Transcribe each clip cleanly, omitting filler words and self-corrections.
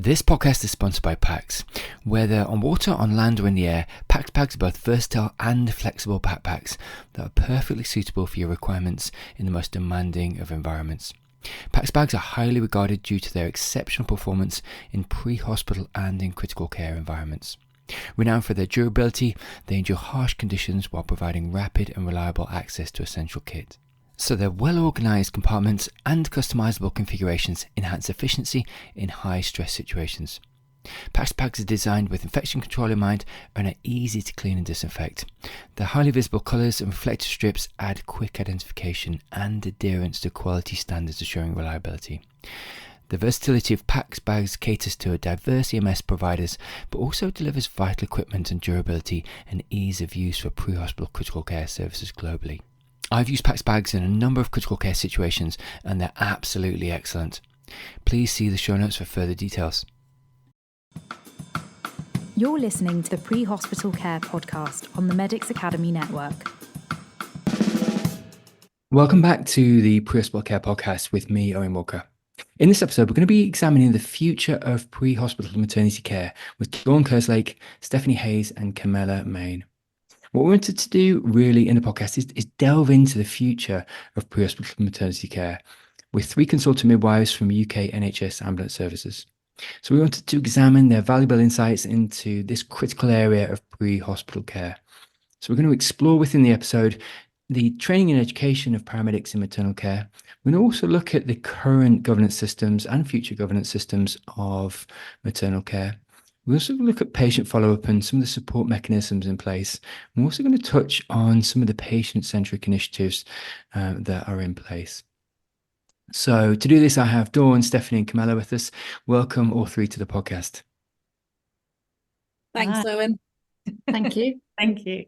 This podcast is sponsored by PAX. Whether on water, on land or in the air, PAX bags are both versatile and flexible backpacks that are perfectly suitable for your requirements in the most demanding of environments. PAX bags are highly regarded due to their exceptional performance in pre-hospital and in critical care environments. Renowned for their durability, they endure harsh conditions while providing rapid and reliable access to essential kit. So their well-organised compartments and customisable configurations enhance efficiency in high-stress situations. PAX bags are designed with infection control in mind and are easy to clean and disinfect. Their highly visible colours and reflective strips add quick identification and adherence to quality standards, assuring reliability. The versatility of PAX bags caters to a diverse EMS providers, but also delivers vital equipment and durability and ease of use for pre-hospital critical care services globally. I've used PAX bags in a number of critical care situations and they're absolutely excellent. Please see the show notes for further details. You're listening to the Pre-Hospital Care podcast on the Medics Academy Network. Welcome back to the Pre-Hospital Care podcast with me, Owen Walker. In this episode, we're going to be examining the future of pre-hospital maternity care with Dawn Kerslake, Stephanie Hayes and Camella Main. What we wanted to do really in the podcast is delve into the future of pre-hospital maternity care with three consultant midwives from UK NHS ambulance services. So we wanted to examine their valuable insights into this critical area of pre-hospital care. So we're going to explore within the episode the training and education of paramedics in maternal care. We're going to also look at the current governance systems and future governance systems of maternal care. We'll also look at patient follow-up and some of the support mechanisms in place. We're also going to touch on some of the patient-centric initiatives that are in place. So to do this, I have Dawn, Stephanie and Camella with us. Welcome all three to the podcast. Thanks, Owen. Thank you. Thank you.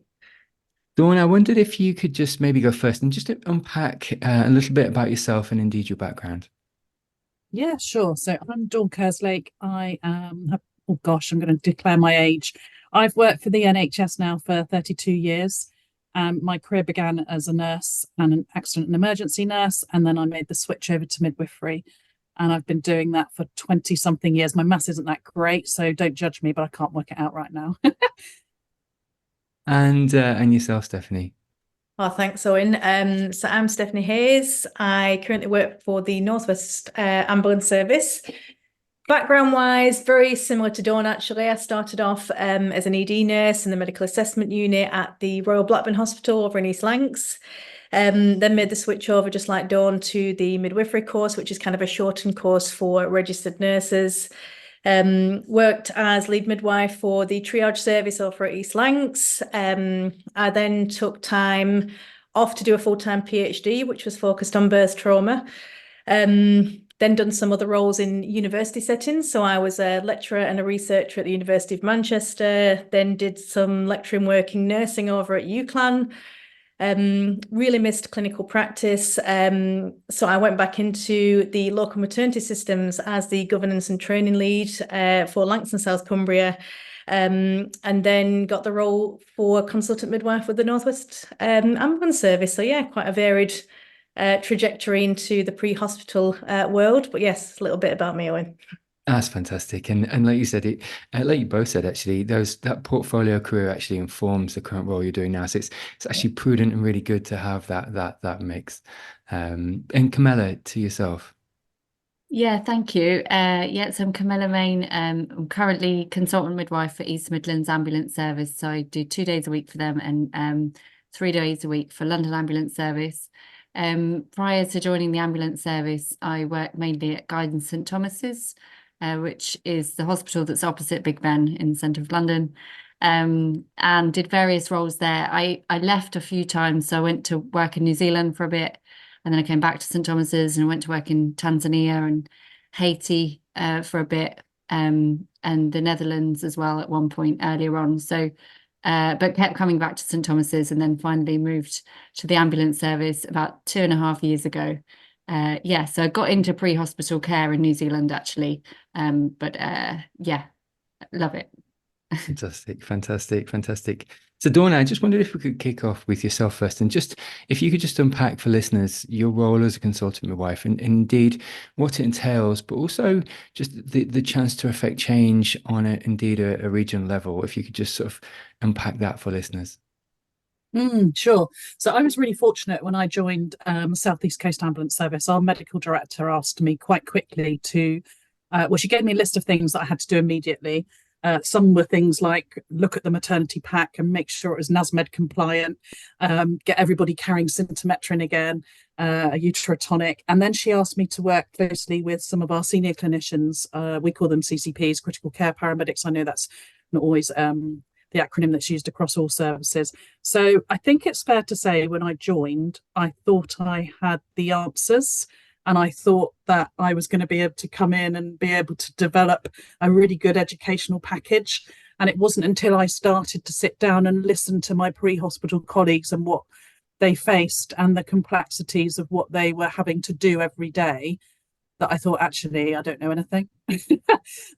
Dawn, I wondered if you could just maybe go first and just unpack a little bit about yourself and indeed your background. Yeah, sure. So I'm Dawn Kerslake. I am, oh gosh, I'm going to declare my age. I've worked for the NHS now for 32 years. My career began as a nurse and an accident and emergency nurse, and then I made the switch over to midwifery. And I've been doing that for 20 something years. My maths isn't that great, so don't judge me, but I can't work it out right now. And yourself, Stephanie. Oh, thanks, Owen. So I'm Stephanie Hayes. I currently work for the North West Ambulance Service. Background-wise, very similar to Dawn, actually. I started off as an ED nurse in the medical assessment unit at the Royal Blackburn Hospital over in East Lancs. Then made the switch over, just like Dawn, to the midwifery course, which is kind of a shortened course for registered nurses. Worked as lead midwife for the triage service over at East Lancs. I then took time off to do a full-time PhD, which was focused on birth trauma. Then done some other roles in university settings. So I was a lecturer and a researcher at the University of Manchester, then did some lecturing work in nursing over at UCLan. Really missed clinical practice. So I went back into the local maternity systems as the governance and training lead for Lancs and South Cumbria, and then got the role for consultant midwife with the North West Ambulance Service. So yeah, quite a varied trajectory into the pre-hospital world. But yes, a little bit about me, Owen. That's fantastic, and like you said, like you both said, actually, that portfolio career actually informs the current role you're doing now. So it's actually prudent and really good to have that mix. And Camella, to yourself. Yeah, thank you. So I'm Camella Main. I'm currently consultant midwife for East Midlands Ambulance Service. So I do 2 days a week for them and 3 days a week for London Ambulance Service. Prior to joining the ambulance service, I worked mainly at Guy's and St Thomas's, which is the hospital that's opposite Big Ben in the centre of London, and did various roles there. I left a few times, so I went to work in New Zealand for a bit, and then I came back to St Thomas's and I went to work in Tanzania and Haiti for a bit, and the Netherlands as well at one point earlier on. So but kept coming back to St Thomas's and then finally moved to the ambulance service about 2.5 years ago. So I got into pre-hospital care in New Zealand actually, but love it. Fantastic. So, Dawn, I just wondered if we could kick off with yourself first, and just if you could just unpack for listeners your role as a consultant midwife, and indeed what it entails, but also just the chance to affect change on a regional level. If you could just sort of unpack that for listeners. Sure. So I was really fortunate when I joined South East Coast Ambulance Service. Our medical director asked me quite quickly to, she gave me a list of things that I had to do immediately. Some were things like look at the maternity pack and make sure it was NASMED compliant, get everybody carrying symptometrin again, a uterotonic. And then she asked me to work closely with some of our senior clinicians. We call them CCPs, critical care paramedics. I know that's not always the acronym that's used across all services. So I think it's fair to say when I joined, I thought I had the answers. And I thought that I was going to be able to come in and be able to develop a really good educational package. And it wasn't until I started to sit down and listen to my pre-hospital colleagues and what they faced and the complexities of what they were having to do every day that I thought, actually, I don't know anything.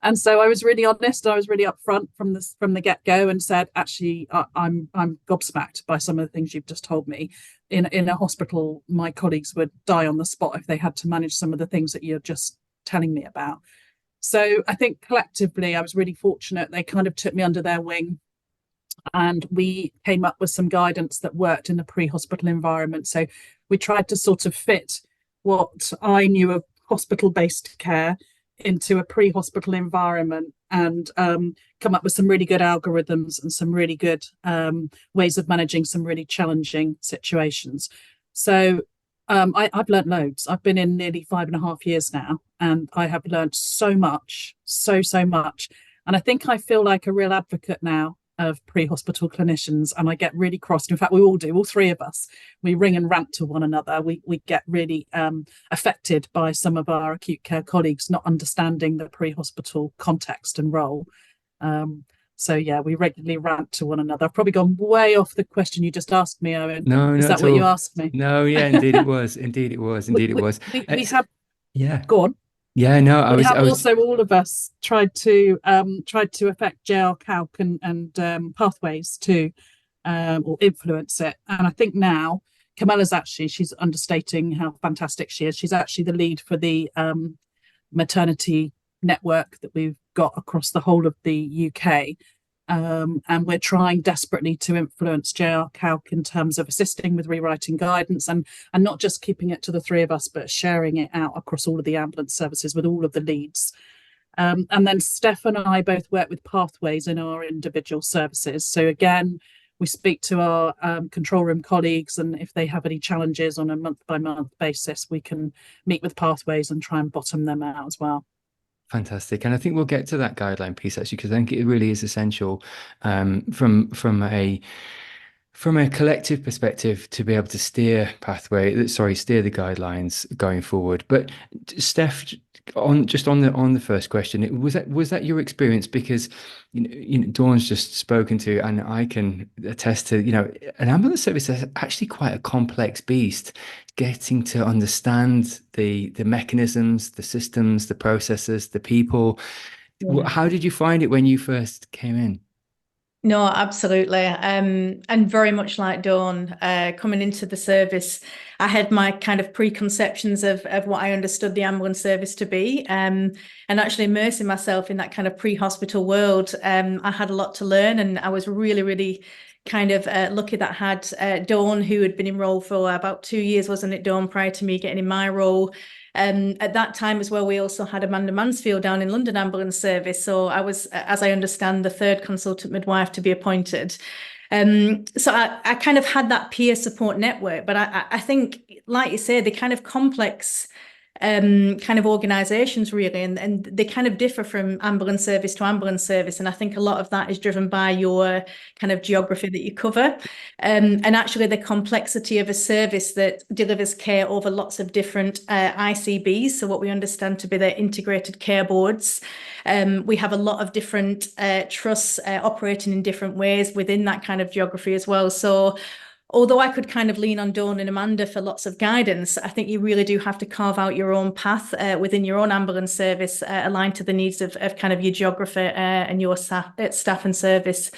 And so I was really honest. I was really upfront from the get-go and said, actually, I'm gobsmacked by some of the things you've just told me. In a hospital, my colleagues would die on the spot if they had to manage some of the things that you're just telling me about. So I think collectively, I was really fortunate. They kind of took me under their wing and we came up with some guidance that worked in the pre-hospital environment. So we tried to sort of fit what I knew of hospital-based care into a pre-hospital environment and come up with some really good algorithms and some really good ways of managing some really challenging situations. So I've learned loads. I've been in nearly 5.5 years now, and I have learned so much, so much. And I think I feel like a real advocate now of pre-hospital clinicians, and I get really cross. In fact, we all do, all three of us. We ring and rant to one another. We get really affected by some of our acute care colleagues not understanding the pre-hospital context and role. So yeah, we regularly rant to one another. I've probably gone way off the question you just asked me, Owen. No, is not that at what you all. asked me? No, yeah, indeed it was. Indeed it was. We have. Yeah. Go on. Yeah, no, I was also all of us tried to affect JR Calc and pathways to or influence it. And I think now Camella's she's understating how fantastic she is. She's actually the lead for the maternity network that we've got across the whole of the UK. And we're trying desperately to influence JR Calc in terms of assisting with rewriting guidance and not just keeping it to the three of us, but sharing it out across all of the ambulance services with all of the leads. And then Steph and I both work with pathways in our individual services. So again, we speak to our control room colleagues, and if they have any challenges on a month-by-month basis, we can meet with pathways and try and bottom them out as well. Fantastic. And I think we'll get to that guideline piece actually, because I think it really is essential from a collective perspective to be able to steer the guidelines going forward. But Steph, on the first question, was that your experience? Because Dawn's just spoken to, and I can attest to, an ambulance service is actually quite a complex beast. Getting to understand the mechanisms, the systems, the processes, the people. Yeah. How did you find it when you first came in? No, absolutely. And very much like Dawn, coming into the service, I had my kind of preconceptions of what I understood the ambulance service to be. And actually immersing myself in that kind of pre-hospital world, I had a lot to learn, and I was really, really kind of lucky that I had Dawn, who had been enrolled for about 2 years, wasn't it, Dawn, prior to me getting in my role. At that time as well, we also had Amanda Mansfield down in London Ambulance Service. So I was, as I understand, the third consultant midwife to be appointed. So I kind of had that peer support network. But I think, like you say, the kind of complex kind of organizations really, and they kind of differ from ambulance service to ambulance service, and I think a lot of that is driven by your kind of geography that you cover, and actually the complexity of a service that delivers care over lots of different ICBs, so what we understand to be the integrated care boards. We have a lot of different trusts operating in different ways within that kind of geography as well. So although I could kind of lean on Dawn and Amanda for lots of guidance, I think you really do have to carve out your own path within your own ambulance service, aligned to the needs of kind of your geography and your staff and service.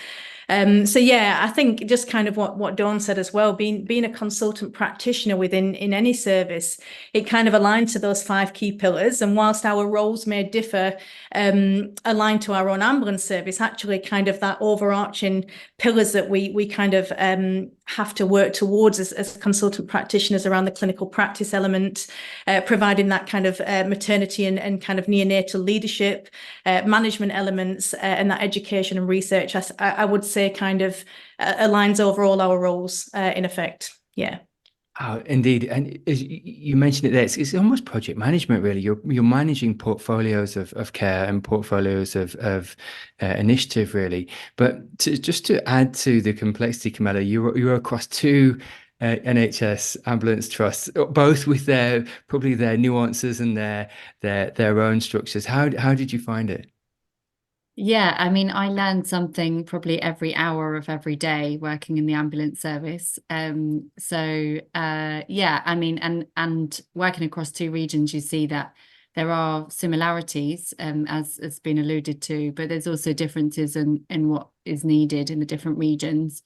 So yeah, I think just kind of what Dawn said as well, being a consultant practitioner in any service, it kind of aligns to those 5 key pillars. And whilst our roles may differ, aligned to our own ambulance service, actually kind of that overarching pillars that we kind of have to work towards as consultant practitioners around the clinical practice element, providing that kind of maternity and kind of neonatal leadership, management elements, and that education and research, I would say kind of aligns over all our roles in effect. Yeah. Oh, indeed. And as you mentioned it there, it's almost project management, really. You're managing portfolios of care and portfolios of initiative, really. But just to add to the complexity, Camella, you're across 2 NHS ambulance trusts, both with probably their nuances and their own structures. How did you find it? Yeah, I mean, I learned something probably every hour of every day working in the ambulance service. Yeah, I mean, and working across 2 regions, you see that there are similarities, as has been alluded to, but there's also differences in what is needed in the different regions.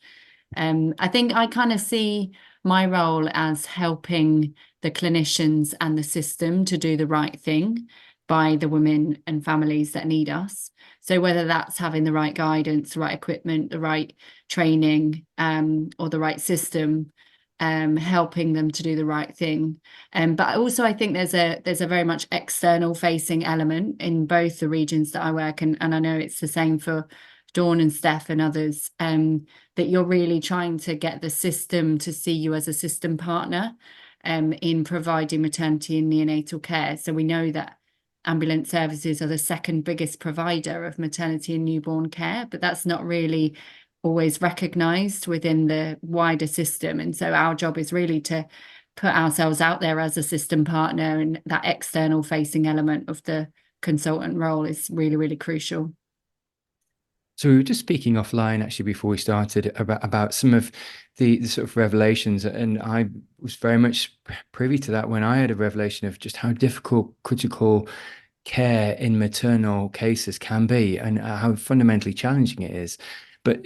I think I kind of see my role as helping the clinicians and the system to do the right thing by the women and families that need us. So whether that's having the right guidance, the right equipment, the right training, or the right system, helping them to do the right thing. But also I think there's a very much external facing element in both the regions that I work in, and I know it's the same for Dawn and Steph and others, that you're really trying to get the system to see you as a system partner in providing maternity and neonatal care. So we know that ambulance services are the 2nd biggest provider of maternity and newborn care, but that's not really always recognised within the wider system. And so our job is really to put ourselves out there as a system partner, and that external facing element of the consultant role is really, really crucial. So we were just speaking offline actually before we started about some of the sort of revelations, and I was very much privy to that when I had a revelation of just how difficult critical care in maternal cases can be and how fundamentally challenging it is. But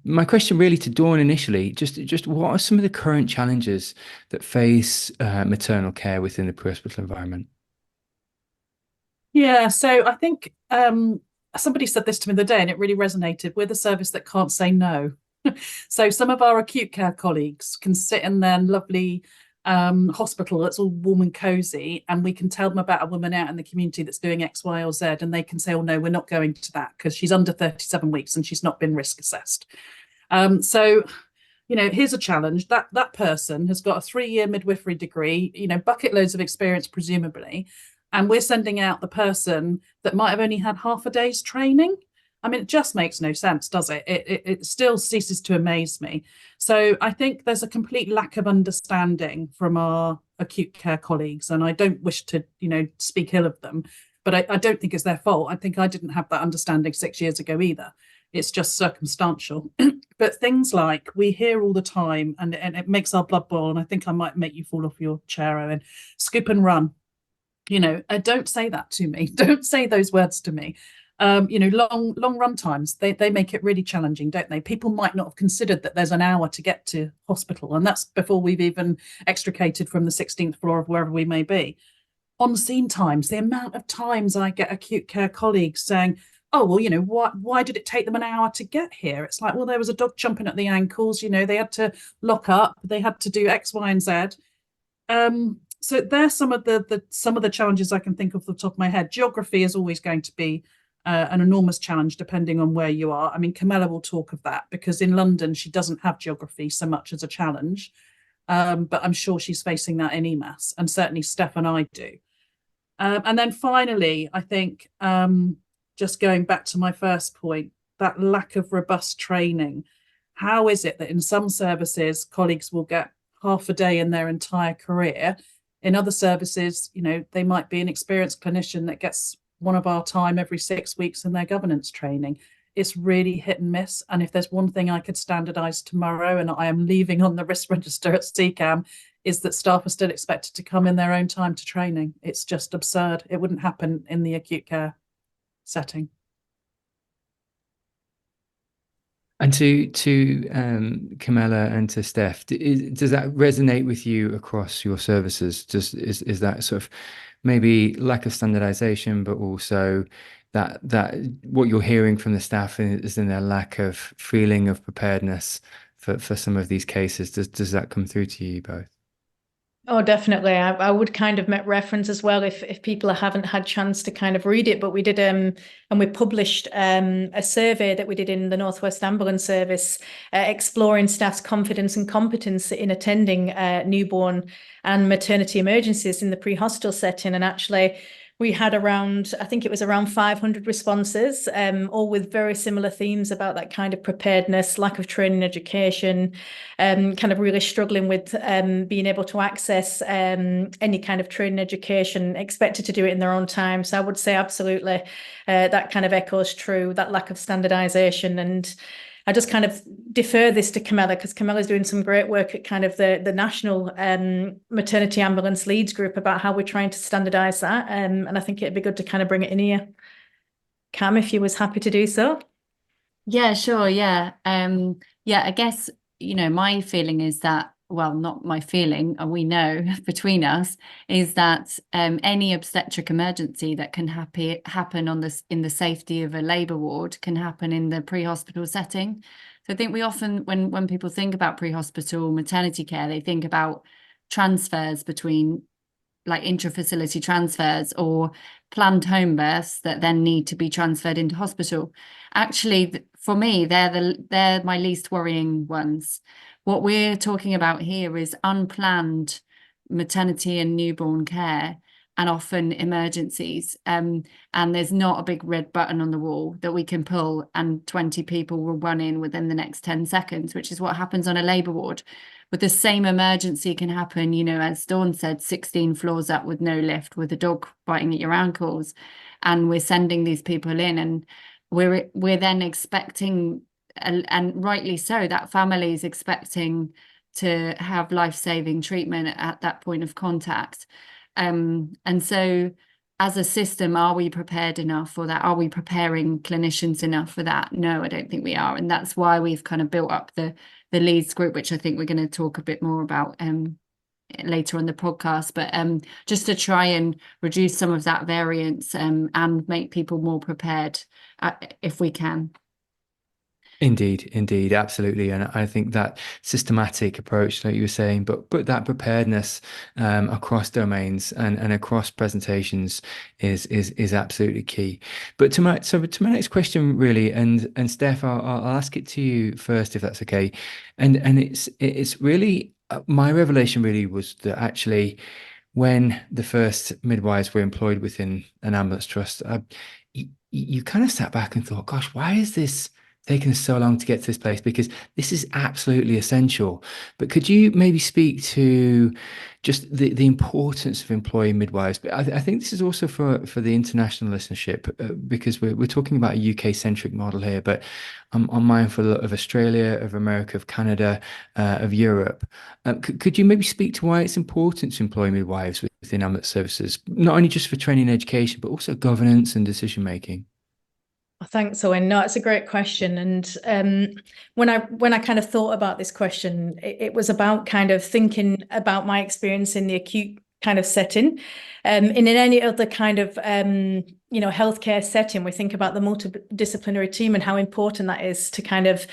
my question really to Dawn initially, just what are some of the current challenges that face maternal care within the pre-hospital environment? Yeah, so I think somebody said this to me the other day and it really resonated. We're the service that can't say no. So some of our acute care colleagues can sit in their lovely hospital that's all warm and cozy, and we can tell them about a woman out in the community that's doing X, Y, or Z, and they can say, oh no, we're not going to that because she's under 37 weeks and she's not been risk assessed. So, you know, here's a challenge. That person has got a 3-year midwifery degree, you know, bucket loads of experience, presumably, and we're sending out the person that might have only had half a day's training. I mean, it just makes no sense, does it? It still ceases to amaze me. So I think there's a complete lack of understanding from our acute care colleagues, and I don't wish to, you know, speak ill of them, but I don't think it's their fault. I think I didn't have that understanding 6 years ago either. It's just circumstantial. But things like we hear all the time, and it makes our blood boil, and I think I might make you fall off your chair, Owen, scoop and run. You know, don't say that to me. Don't say those words to me. You know, long run times, they make it really challenging, don't they? People might not have considered that there's an hour to get to hospital, and that's before we've even extricated from the 16th floor of wherever we may be. On scene times, the amount of times I get acute care colleagues saying, oh, well, you know, why did it take them an hour to get here? It's like, well, there was a dog jumping at the ankles, you know, they had to lock up, they had to do X, Y, and Z. So there's some of the challenges I can think of off the top of my head. Geography is always going to be an enormous challenge depending on where you are. I mean, Camella will talk of that because in London she doesn't have geography so much as a challenge, but I'm sure she's facing that in EMAS, and certainly Steph and I do. And then finally, I think just going back to my first point, that lack of robust training. How is it that in some services colleagues will get half a day in their entire career? In other services, you know, they might be an experienced clinician that gets one of our time every 6 weeks in their governance training. it's really hit and miss. And if there's one thing I could standardise tomorrow, and I am leaving on the risk register at CCAM, is that staff are still expected to come in their own time to training. It's just absurd. It wouldn't happen in the acute care setting. And to Camella and to Steph, does that resonate with you across your services? Is that sort of maybe lack of standardization, but also that what you're hearing from the staff is in their lack of feeling of preparedness for some of these cases? Does that come through to you both? Oh, definitely. I would kind of make reference as well if people haven't had chance to kind of read it, but we did and we published a survey that we did in the North West Ambulance Service, exploring staff's confidence and competence in attending newborn and maternity emergencies in the pre-hospital setting. And actually, we had around, I think it was around 500 responses, all with very similar themes about that kind of preparedness, lack of training, education, kind of really struggling with being able to access any kind of training, education, expected to do it in their own time. So I would say absolutely that kind of echoes true, that lack of standardization. And I just kind of defer this to Camella, because Camella's doing some great work at kind of the national maternity ambulance leads group about how we're trying to standardise that. And I think it'd be good to kind of bring it in here. Cam, if you was happy to do so. Yeah, sure. Yeah. Yeah, I guess, my feeling is that, well, not my feeling, we know between us, is that any obstetric emergency that can happen in the safety of a labour ward can happen in the pre-hospital setting. So I think we often, when people think about pre-hospital maternity care, they think about transfers between, like, intra-facility transfers or planned home births that then need to be transferred into hospital. Actually, for me, they're my least worrying ones. What we're talking about here is unplanned maternity and newborn care, and often emergencies. And there's not a big red button on the wall that we can pull and 20 people will run in within the next 10 seconds, which is what happens on a labour ward. But the same emergency can happen, as Dawn said, 16 floors up with no lift, with a dog biting at your ankles. And we're sending these people in, and we're then expecting, and rightly so, that family is expecting to have life-saving treatment at that point of contact. And so as a system, are we prepared enough for that? Are we preparing clinicians enough for that? No, I don't think we are. And that's why we've kind of built up the leads group, which I think we're going to talk a bit more about later on the podcast, but just to try and reduce some of that variance and make people more prepared if we can. Indeed, absolutely. And I think that systematic approach, like you were saying, but that preparedness across domains and across presentations is absolutely key. But to my next question, really, and Steph, I'll ask it to you first, if that's okay. And it's really my revelation really was that actually, when the first midwives were employed within an ambulance trust, you kind of sat back and thought, gosh, why is this taken us so long to get to this place? Because this is absolutely essential. But could you maybe speak to just the importance of employing midwives? But I think this is also for the international listenership, because we're talking about a UK-centric model here, but I'm mindful of Australia, of America, of Canada, of Europe. Could you maybe speak to why it's important to employ midwives within ambulance services, not only just for training and education, but also governance and decision-making? Thanks, Owen. No, it's a great question. And when I kind of thought about this question, it was about kind of thinking about my experience in the acute kind of setting. In any other kind of healthcare setting, we think about the multidisciplinary team and how important that is to kind of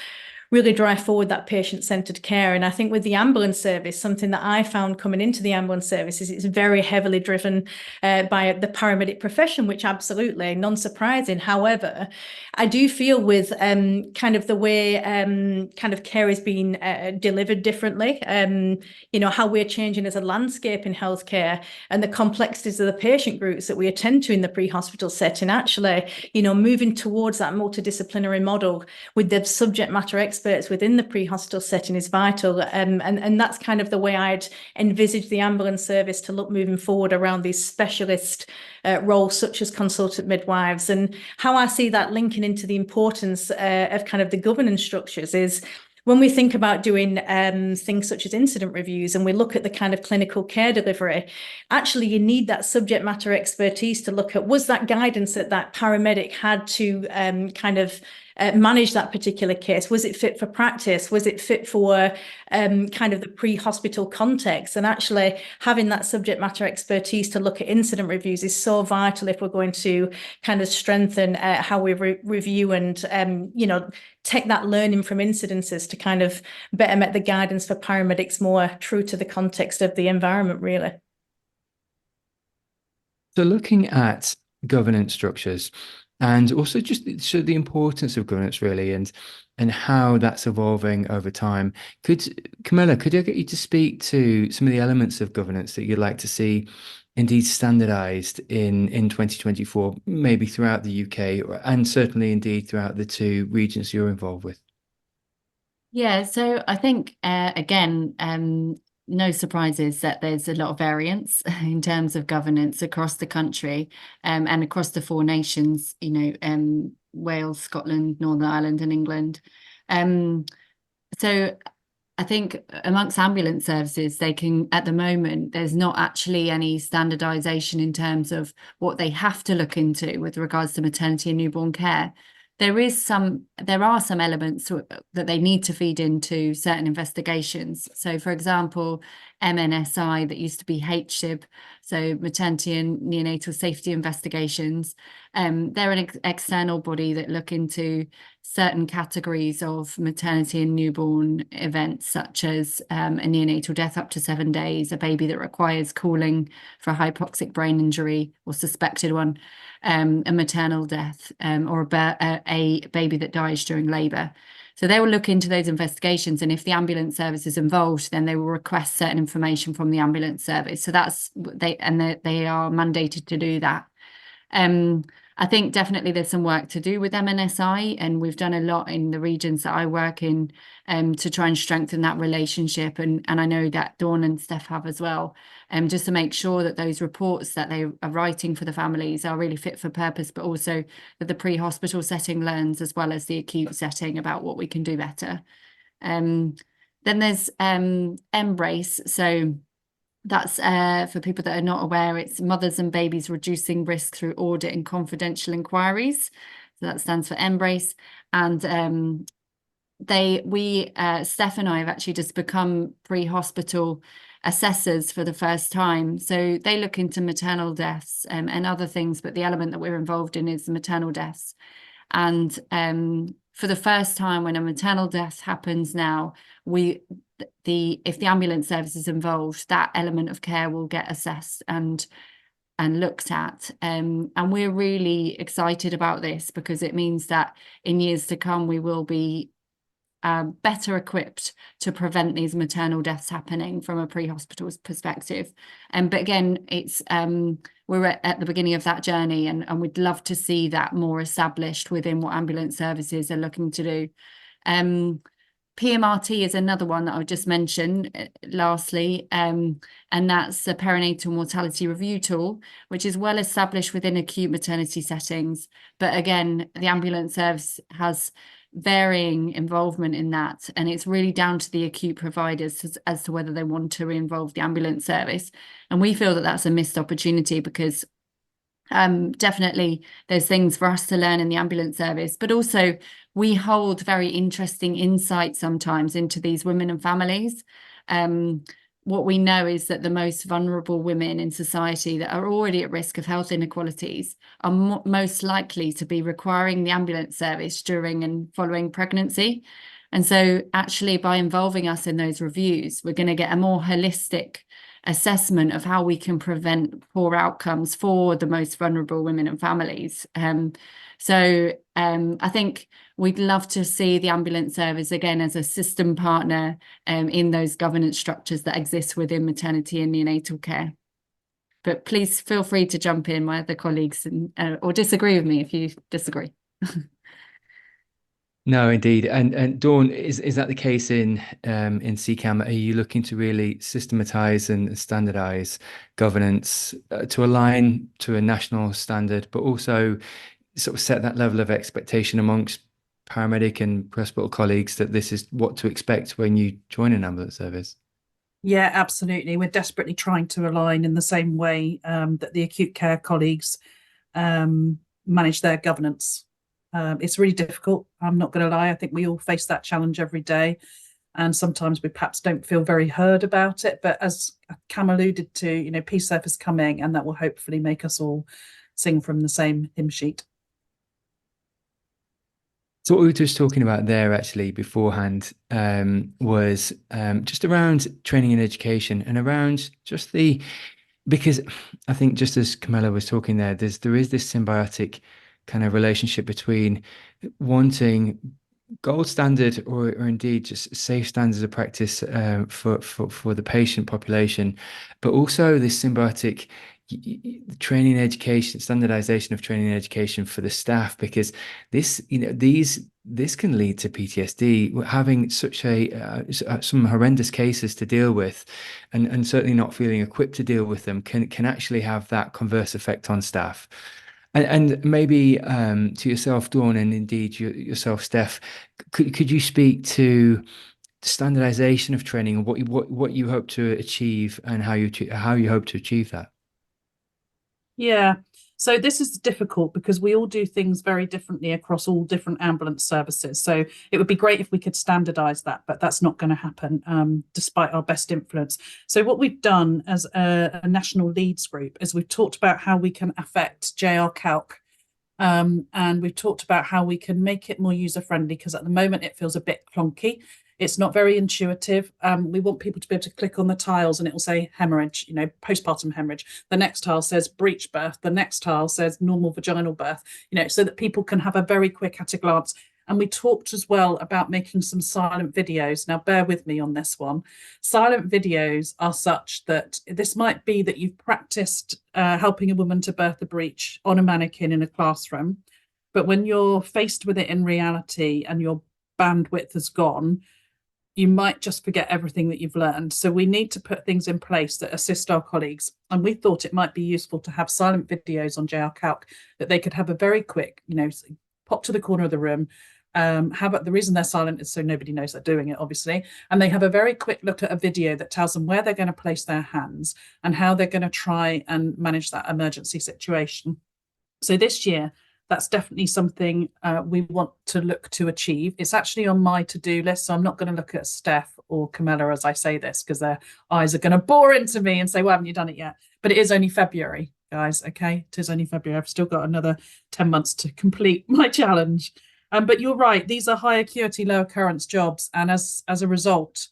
really drive forward that patient-centered care. And I think with the ambulance service, something that I found coming into the ambulance service is it's very heavily driven by the paramedic profession, which absolutely non-surprising. However, I do feel with kind of the way kind of care is being delivered differently, how we're changing as a landscape in healthcare and the complexities of the patient groups that we attend to in the pre-hospital setting, actually, moving towards that multidisciplinary model with the subject matter experts experts within the pre-hospital setting is vital. And that's kind of the way I'd envisage the ambulance service to look moving forward around these specialist roles such as consultant midwives. And how I see that linking into the importance of kind of the governance structures is when we think about doing things such as incident reviews and we look at the kind of clinical care delivery, actually you need that subject matter expertise to look at, was that guidance that that paramedic had to kind of manage that particular case? Was it fit for practice? Was it fit for kind of the pre-hospital context? And actually having that subject matter expertise to look at incident reviews is so vital if we're going to kind of strengthen how we review and, you know, take that learning from incidences to kind of better make the guidance for paramedics more true to the context of the environment, really. So looking at governance structures, and also just so the importance of governance really, and how that's evolving over time. Camella, could I get you to speak to some of the elements of governance that you'd like to see indeed standardized in 2024, maybe throughout the UK, and certainly indeed throughout the 2 regions you're involved with? Yeah, so I think again, no surprises that there's a lot of variance in terms of governance across the country and across the 4 nations, you know, Wales, Scotland, Northern Ireland and England. So I think amongst ambulance services, they can, at the moment, there's not actually any standardization in terms of what they have to look into with regards to maternity and newborn care. There are some elements that they need to feed into certain investigations. So, for example, MNSI, that used to be HSIB, so maternity and neonatal safety investigations. They're an external body that look into certain categories of maternity and newborn events, such as a neonatal death up to 7 days, a baby that requires cooling for a hypoxic brain injury or suspected one, a maternal death, or a baby that dies during labour. So they will look into those investigations, and if the ambulance service is involved, then they will request certain information from the ambulance service. So that's they are mandated to do that. I think definitely there's some work to do with MNSI, and we've done a lot in the regions that I work in to try and strengthen that relationship. And I know that Dawn and Steph have as well, just to make sure that those reports that they are writing for the families are really fit for purpose, but also that the pre-hospital setting learns as well as the acute setting about what we can do better. Then there's Embrace. So that's for people that are not aware, it's Mothers and Babies Reducing Risk Through Audit and Confidential Inquiries. So that stands for Embrace. And Steph and I have actually just become pre-hospital assessors for the first time. So they look into maternal deaths and other things, but the element that we're involved in is maternal deaths. And for the first time, when a maternal death happens now, if the ambulance service is involved, that element of care will get assessed and looked at. And we're really excited about this because it means that in years to come, we will be better equipped to prevent these maternal deaths happening from a pre-hospital perspective. But again, it's we're at the beginning of that journey, and we'd love to see that more established within what ambulance services are looking to do. PMRT is another one that I would just mention lastly, and that's a perinatal mortality review tool, which is well established within acute maternity settings. But again, the ambulance service has varying involvement in that, and it's really down to the acute providers as to whether they want to involve the ambulance service. And we feel that that's a missed opportunity because definitely there's things for us to learn in the ambulance service, but also we hold very interesting insights sometimes into these women and families. What we know is that the most vulnerable women in society that are already at risk of health inequalities are most likely to be requiring the ambulance service during and following pregnancy. And so actually by involving us in those reviews, we're going to get a more holistic assessment of how we can prevent poor outcomes for the most vulnerable women and families. I think we'd love to see the ambulance service again as a system partner in those governance structures that exist within maternity and neonatal care. But please feel free to jump in, my other colleagues, and or disagree with me if you disagree. No, indeed. And Dawn, is that the case in CCAM? Are you looking to really systematize and standardize governance to align to a national standard, but also sort of set that level of expectation amongst paramedic and hospital colleagues that this is what to expect when you join an ambulance service? Yeah, absolutely. We're desperately trying to align in the same way that the acute care colleagues manage their governance. It's really difficult. I'm not going to lie. I think we all face that challenge every day. And sometimes we perhaps don't feel very heard about it. But as Cam alluded to, peace surface coming, and that will hopefully make us all sing from the same hymn sheet. So what we were just talking about there actually beforehand was just around training and education and around just because I think just as Camella was talking there is this symbiotic kind of relationship between wanting gold standard or indeed just safe standards of practice for the patient population, but also this symbiotic training and education, standardization of training and education for the staff, because this can lead to PTSD, having such some horrendous cases to deal with, and certainly not feeling equipped to deal with them can actually have that converse effect on staff. And maybe to yourself, Dawn, and indeed yourself, Steph, could you speak to standardization of training and what you hope to achieve and how you hope to achieve that? Yeah. So this is difficult because we all do things very differently across all different ambulance services. So it would be great if we could standardize that, but that's not going to happen despite our best influence. So what we've done as a national leads group is we've talked about how we can affect JR Calc. And we've talked about how we can make it more user-friendly, because at the moment it feels a bit clunky. It's not very intuitive. We want people to be able to click on the tiles and it will say hemorrhage, postpartum hemorrhage. The next tile says breech birth. The next tile says normal vaginal birth, so that people can have a very quick at a glance. And we talked as well about making some silent videos. Now, bear with me on this one. Silent videos are such that this might be that you've practiced helping a woman to birth a breech on a mannequin in a classroom, but when you're faced with it in reality and your bandwidth has gone, you might just forget everything that you've learned. So we need to put things in place that assist our colleagues. And we thought it might be useful to have silent videos on JR Calc that they could have a very quick, pop to the corner of the room. The reason they're silent is so nobody knows they're doing it, obviously. And they have a very quick look at a video that tells them where they're going to place their hands and how they're going to try and manage that emergency situation. So this year, that's definitely something we want to look to achieve. It's actually on my to-do list, so I'm not going to look at Steph or Camella as I say this, because their eyes are going to bore into me and say, well, haven't you done it yet? But it is only February, guys, okay? It is only February. I've still got another 10 months to complete my challenge. But you're right, these are high acuity, low occurrence jobs. And as a result,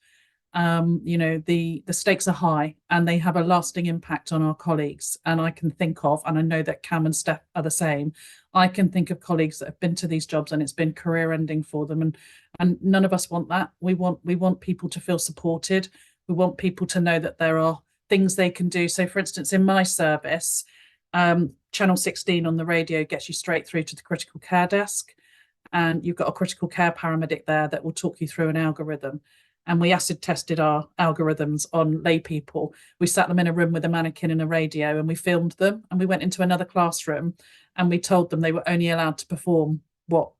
the stakes are high and they have a lasting impact on our colleagues. And I can think of, and I know that Cam and Steph are the same, I can think of colleagues that have been to these jobs and it's been career ending for them. And none of us want that. We want people to feel supported. We want people to know that there are things they can do. So for instance, in my service, Channel 16 on the radio gets you straight through to the critical care desk. And you've got a critical care paramedic there that will talk you through an algorithm. And we acid tested our algorithms on lay people. We sat them in a room with a mannequin and a radio and we filmed them. And we went into another classroom and we told them they were only allowed to perform what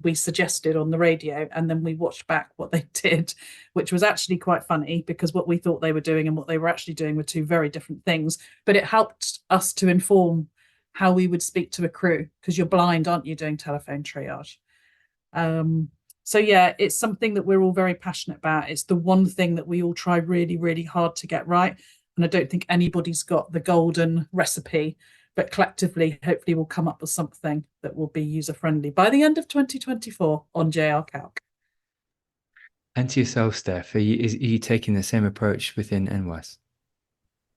we suggested on the radio. And then we watched back what they did, which was actually quite funny because what we thought they were doing and what they were actually doing were two very different things. But it helped us to inform how we would speak to a crew, because you're blind, aren't you, doing telephone triage? So yeah, it's something that we're all very passionate about. It's the one thing that we all try really, really hard to get right. And I don't think anybody's got the golden recipe, but collectively, hopefully we'll come up with something that will be user-friendly by the end of 2024 on JR Calc. And to yourself, Steph, are you taking the same approach within NWAS?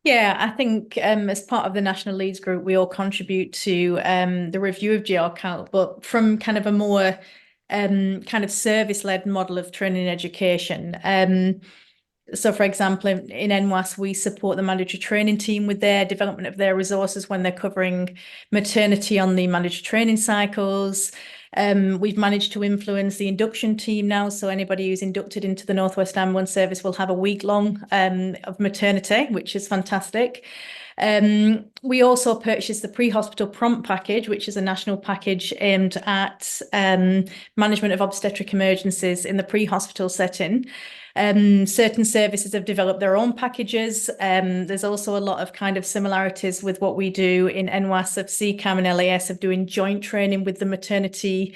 Yeah, I think as part of the National Leads Group, we all contribute to the review of JR Calc, but from kind of a more kind of service-led model of training and education. So, for example, in NWAS, we support the mandatory training team with their development of their resources when they're covering maternity on the mandatory training cycles. We've managed to influence the induction team now, so anybody who's inducted into the North West Ambulance Service will have a week long of maternity, which is fantastic. We also purchased the pre-hospital prompt package, which is a national package aimed at management of obstetric emergencies in the pre-hospital setting. Certain services have developed their own packages. There's also a lot of kind of similarities with what we do in NWAS of CCAM and LAS of doing joint training with the maternity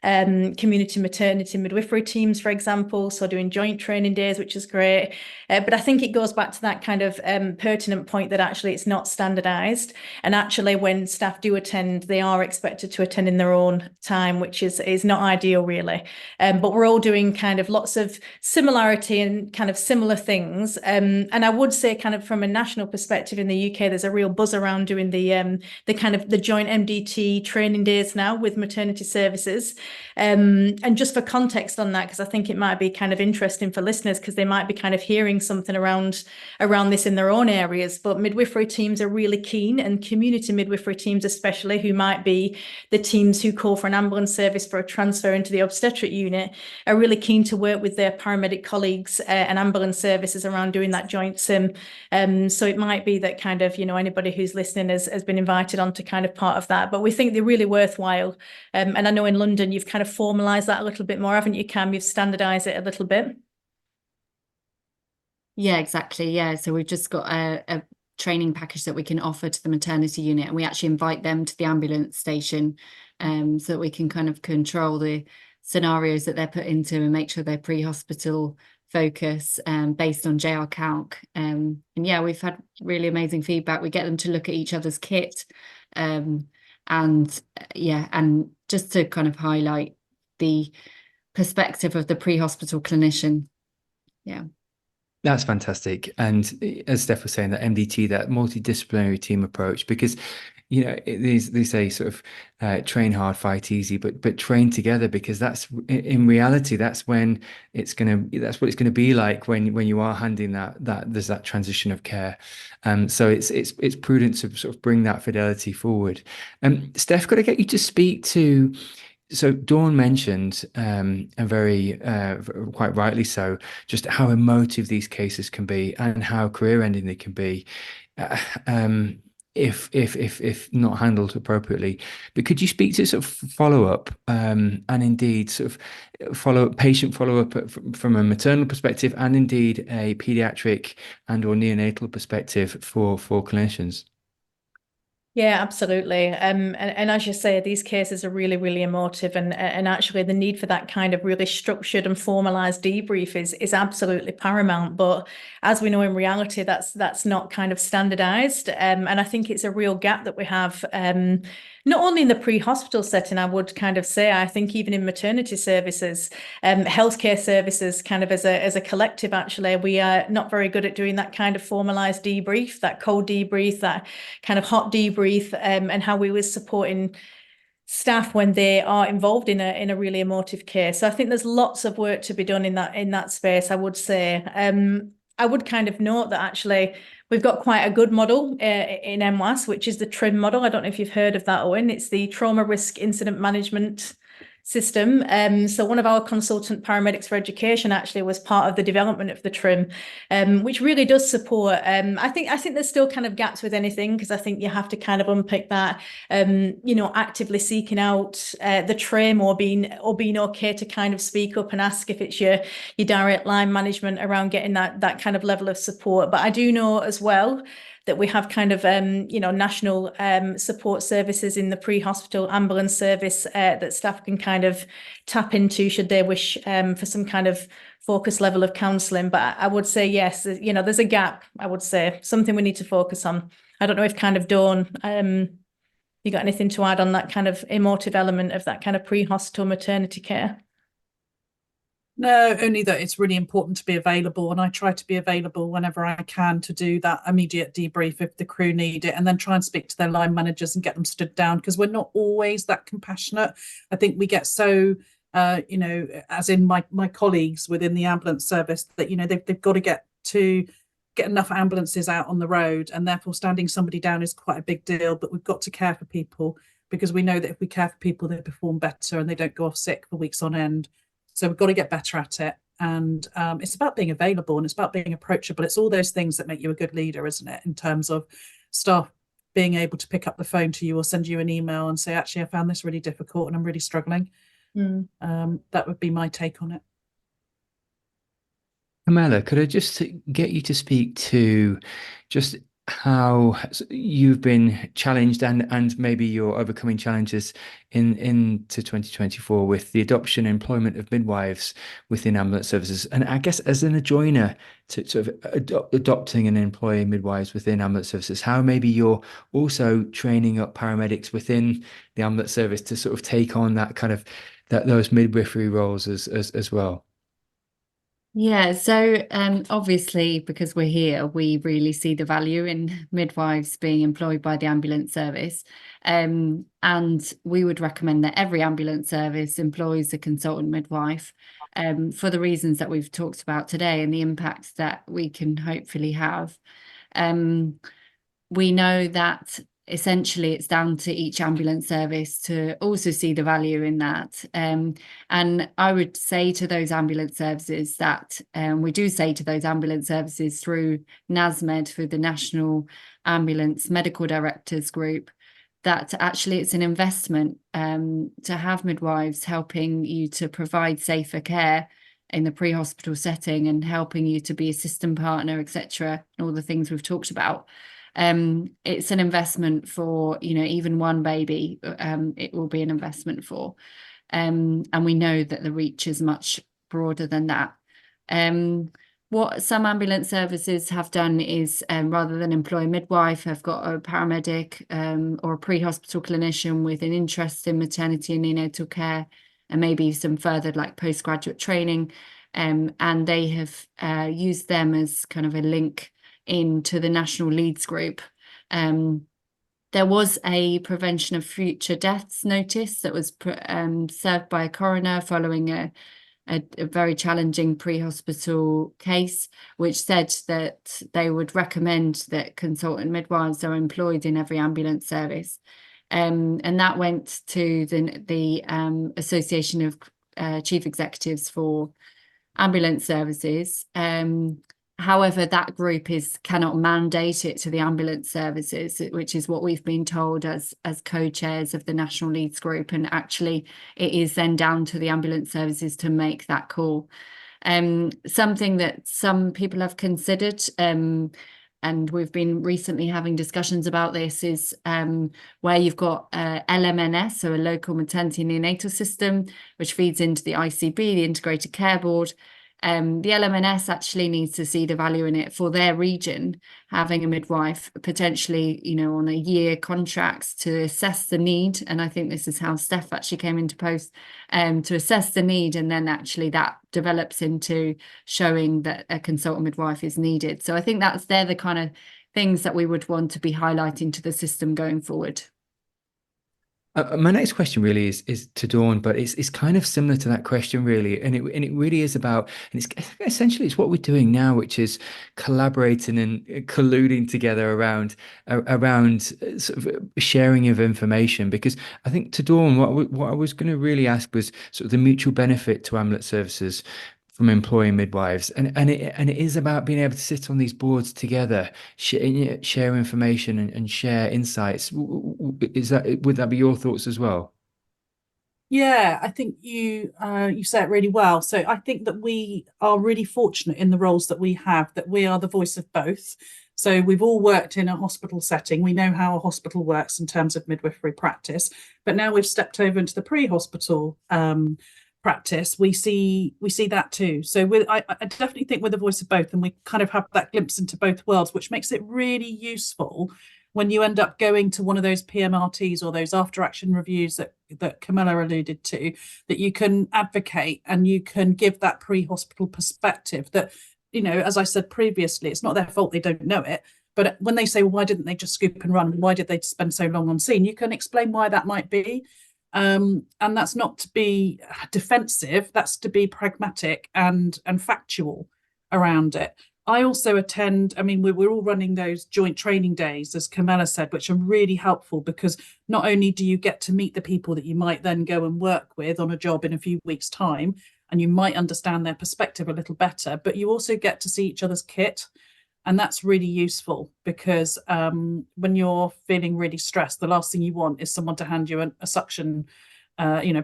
community maternity midwifery teams, for example, so doing joint training days, which is great. But I think it goes back to that kind of pertinent point that actually it's not standardized. And actually when staff do attend, they are expected to attend in their own time, which is not ideal really. But we're all doing kind of lots of similarity and kind of similar things. And I would say kind of from a national perspective in the UK, there's a real buzz around doing the kind of the joint MDT training days now with maternity services. And just for context on that, because I think it might be kind of interesting for listeners, because they might be kind of hearing something around this in their own areas, but midwifery teams are really keen, and community midwifery teams especially, who might be the teams who call for an ambulance service for a transfer into the obstetric unit, are really keen to work with their paramedic colleagues and ambulance services around doing that joint sim. So it might be that kind of, anybody who's listening has been invited on to kind of part of that, but we think they're really worthwhile. And I know in London, you've kind of formalised that a little bit more, haven't you, Cam? You've standardised it a little bit. Yeah, exactly. Yeah. So we've just got a training package that we can offer to the maternity unit, and we actually invite them to the ambulance station so that we can kind of control the scenarios that they're put into and make sure they're pre-hospital focus based on JR Calc. And yeah, we've had really amazing feedback. We get them to look at each other's kit. And just to kind of highlight the perspective of the pre-hospital clinician. Yeah. That's fantastic. And as Steph was saying, that MDT, that multidisciplinary team approach, because they say sort of train hard, fight easy, but train together, because that's in reality, that's what it's going to be like when you are handing that there's that transition of care. So it's prudent to sort of bring that fidelity forward. Steph, got to get you to speak to. So Dawn mentioned, and very quite rightly so, just how emotive these cases can be and how career-ending they can be, if not handled appropriately. But could you speak to sort of follow-up, and indeed sort of patient follow-up from a maternal perspective, and indeed a paediatric and/or neonatal perspective for clinicians? Yeah, absolutely. And as you say, these cases are really, really emotive, and actually the need for that kind of really structured and formalized debrief is absolutely paramount. But as we know, in reality, that's not kind of standardized. And I think it's a real gap that we have, not only in the pre-hospital setting, I would kind of say, I think even in maternity services, healthcare services, kind of as a collective, actually, we are not very good at doing that kind of formalized debrief, that cold debrief, that kind of hot debrief, and how we were supporting staff when they are involved in a really emotive case. So I think there's lots of work to be done in that space, I would say. I would kind of note that actually we've got quite a good model in NWAS, which is the TRIM model. I don't know if you've heard of that, Owen. It's the Trauma Risk Incident Management System. So one of our consultant paramedics for education actually was part of the development of the TRIM, which really does support. I think there's still kind of gaps with anything, because I think you have to kind of unpick that. Actively seeking out the TRIM, or being okay to kind of speak up and ask if it's your direct line management around getting that kind of level of support. But I do know as well that we have kind of, national support services in the pre-hospital ambulance service that staff can kind of tap into should they wish for some kind of focus level of counselling. But I would say, yes, there's a gap, I would say, something we need to focus on. I don't know if kind of Dawn, you got anything to add on that kind of emotive element of that kind of pre-hospital maternity care? No, only that it's really important to be available, and I try to be available whenever I can to do that immediate debrief if the crew need it, and then try and speak to their line managers and get them stood down, because we're not always that compassionate. I think we get so, as in my colleagues within the ambulance service, that they've got to get enough ambulances out on the road, and therefore standing somebody down is quite a big deal. But we've got to care for people. because we know that if we care for people, they perform better and they don't go off sick for weeks on end. So we've got to get better at it. And it's about being available and it's about being approachable. It's all those things that make you a good leader, isn't it? In terms of staff being able to pick up the phone to you or send you an email and say, actually, I found this really difficult and I'm really struggling. That would be my take on it. Camella, could I just get you to speak to just how you've been challenged and maybe you're overcoming challenges into 2024 with the adoption and employment of midwives within ambulance services, and I guess as an adjoiner to sort of adopting and employing midwives within ambulance services, how maybe you're also training up paramedics within the ambulance service to sort of take on that kind of those midwifery roles as well. Yeah, so obviously, because we're here, we really see the value in midwives being employed by the ambulance service. And we would recommend that every ambulance service employs a consultant midwife for the reasons that we've talked about today and the impact that we can hopefully have. We know that essentially it's down to each ambulance service to also see the value in that. And I would say to those ambulance services that we do say to those ambulance services through NASMED, through the National Ambulance Medical Directors Group, that actually it's an investment to have midwives helping you to provide safer care in the pre-hospital setting and helping you to be a system partner, etc., and all the things we've talked about. It's an investment for, even one baby, it will be an investment for. And we know that the reach is much broader than that. What some ambulance services have done is rather than employ a midwife, have got a paramedic or a pre-hospital clinician with an interest in maternity and neonatal care and maybe some further like postgraduate training. And they have used them as kind of a link into the National Leads Group. There was a prevention of future deaths notice that was served by a coroner following a very challenging pre-hospital case, which said that they would recommend that consultant midwives are employed in every ambulance service. And that went to the Association of Chief Executives for Ambulance Services. However, that group cannot mandate it to the ambulance services, which is what we've been told as co-chairs of the National Leads Group. And actually, it is then down to the ambulance services to make that call. Something that some people have considered, and we've been recently having discussions about this, is where you've got LMNS, so a local maternity neonatal system, which feeds into the ICB, the Integrated Care Board. The LMNS actually needs to see the value in it for their region, having a midwife potentially, on a year contracts to assess the need. And I think this is how Steph actually came into post, to assess the need. And then actually that develops into showing that a consultant midwife is needed. So I think they're the kind of things that we would want to be highlighting to the system going forward. My next question really is to Dawn, but it's kind of similar to that question really, and it really is about, and it's essentially it's what we're doing now, which is collaborating and colluding together around sort of sharing of information. Because I think to Dawn, what I was going to really ask was sort of the mutual benefit to ambulance services from employing midwives, and it is about being able to sit on these boards together, share information and share insights. Would that be your thoughts as well? Yeah, I think you say it really well. So I think that we are really fortunate in the roles that we have, that we are the voice of both. So we've all worked in a hospital setting. We know how a hospital works in terms of midwifery practice, but now we've stepped over into the pre-hospital practice. We see that too. So I definitely think we're the voice of both, and we kind of have that glimpse into both worlds, which makes it really useful when you end up going to one of those PMRTs or those after action reviews that Camella alluded to, that you can advocate and you can give that pre-hospital perspective that, as I said previously, it's not their fault they don't know it. But when they say, well, why didn't they just scoop and run? Why did they spend so long on scene? You can explain why that might be. And that's not to be defensive, that's to be pragmatic and factual around it. I also attend, I mean, we're all running those joint training days, as Camella said, which are really helpful because not only do you get to meet the people that you might then go and work with on a job in a few weeks' time, and you might understand their perspective a little better, but you also get to see each other's kit. And that's really useful because when you're feeling really stressed, the last thing you want is someone to hand you a suction,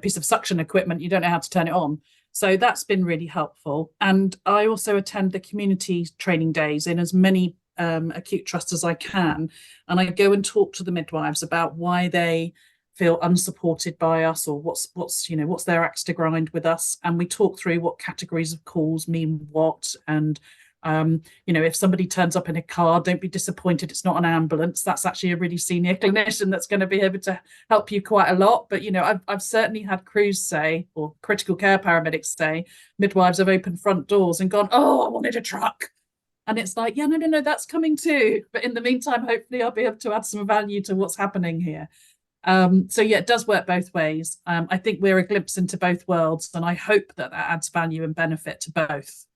piece of suction equipment. You don't know how to turn it on. So that's been really helpful. And I also attend the community training days in as many acute trusts as I can. And I go and talk to the midwives about why they feel unsupported by us, or what's their axe to grind with us. And we talk through what categories of calls mean what, and if somebody turns up in a car, don't be disappointed. It's not an ambulance. That's actually a really senior clinician that's going to be able to help you quite a lot. But, I've certainly had crews say, or critical care paramedics say, midwives have opened front doors and gone, oh, I wanted a truck. And it's like, yeah, no, that's coming too. But in the meantime, hopefully I'll be able to add some value to what's happening here. So yeah, it does work both ways. I think we're a glimpse into both worlds, and I hope that adds value and benefit to both.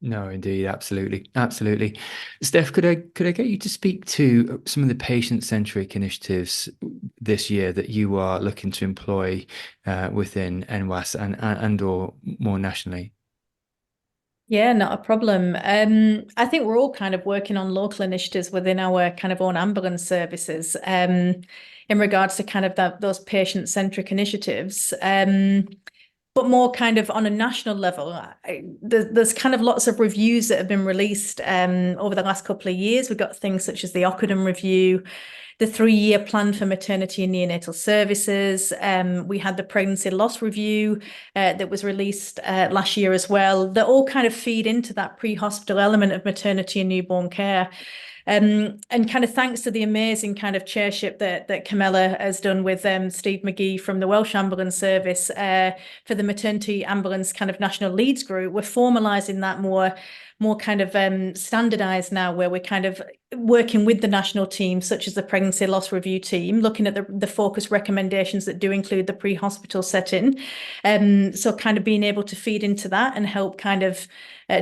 No, indeed, absolutely, absolutely. Steph, could I get you to speak to some of the patient-centric initiatives this year that you are looking to employ within NWAS and or more nationally? Yeah, not a problem. I think we're all kind of working on local initiatives within our kind of own ambulance services in regards to kind of those patient-centric initiatives. But more kind of on a national level, there's kind of lots of reviews that have been released over the last couple of years. We've got things such as the Ockenden Review, the 3-year plan for maternity and neonatal services. We had the pregnancy loss review that was released last year as well. That all kind of feed into that pre-hospital element of maternity and newborn care. And kind of thanks to the amazing kind of chairship that Camella has done with Steve McGee from the Welsh Ambulance Service for the Maternity Ambulance kind of National Leads Group, we're formalising that more kind of standardised now, where we're kind of working with the national team, such as the pregnancy loss review team, looking at the focus recommendations that do include the pre-hospital setting. So kind of being able to feed into that and help kind of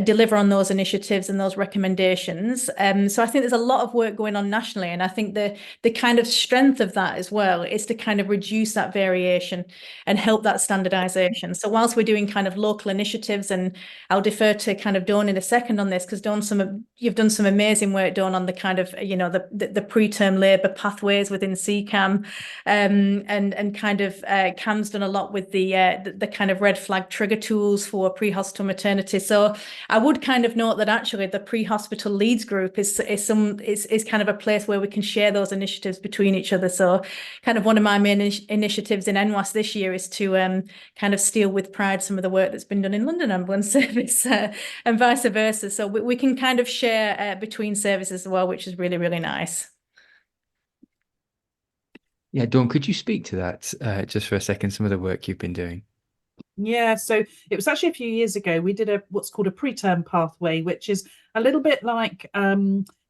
deliver on those initiatives and those recommendations. So I think there's a lot of work going on nationally, and I think the kind of strength of that as well is to kind of reduce that variation and help that standardization. So whilst we're doing kind of local initiatives, and I'll defer to kind of Dawn in a second on this, because Dawn, you've done some amazing work, Dawn, on the kind of the preterm labour pathways within CCAM, and kind of Cam's done a lot with the kind of red flag trigger tools for pre-hospital maternity. So I would kind of note that actually the pre-hospital leads group is kind of a place where we can share those initiatives between each other. So kind of one of my main initiatives in NWAS this year is to kind of steal with pride some of the work that's been done in London Ambulance Service and vice versa. So we can kind of share between services as well, which is really, really nice. Yeah, Dawn, could you speak to that just for a second, some of the work you've been doing? Yeah, so it was actually a few years ago. We did what's called a preterm pathway, which is a little bit like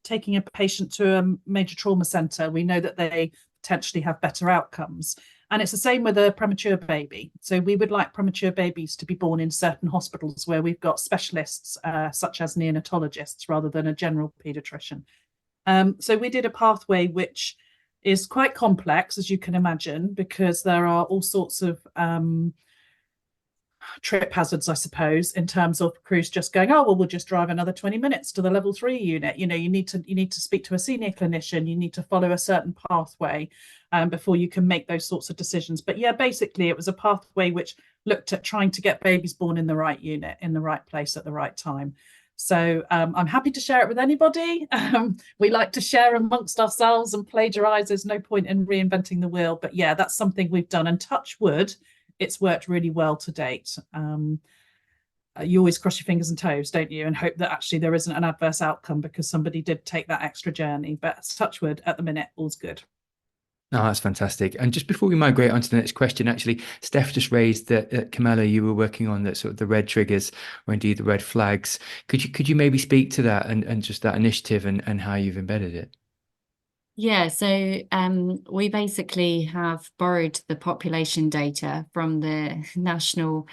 taking a patient to a major trauma centre. We know that they potentially have better outcomes. And it's the same with a premature baby. So we would like premature babies to be born in certain hospitals where we've got specialists, such as neonatologists, rather than a general paediatrician. So we did a pathway which is quite complex, as you can imagine, because there are all sorts of trip hazards, I suppose, in terms of crews just going, oh, well, we'll just drive another 20 minutes to the level 3 unit. You need to speak to a senior clinician. You need to follow a certain pathway before you can make those sorts of decisions. But yeah, basically, it was a pathway which looked at trying to get babies born in the right unit, in the right place at the right time. So I'm happy to share it with anybody. We like to share amongst ourselves and plagiarize. There's no point in reinventing the wheel. But yeah, that's something we've done. And touch wood, it's worked really well to date. You always cross your fingers and toes, don't you? And hope that actually there isn't an adverse outcome because somebody did take that extra journey. But touch wood, at the minute, all's good. Oh, that's fantastic. And just before we migrate on to the next question, actually, Steph just raised that Camella, you were working on that sort of the red triggers, or indeed the red flags. Could you maybe speak to that and just that initiative and how you've embedded it? Yeah, so we basically have borrowed the population data from the National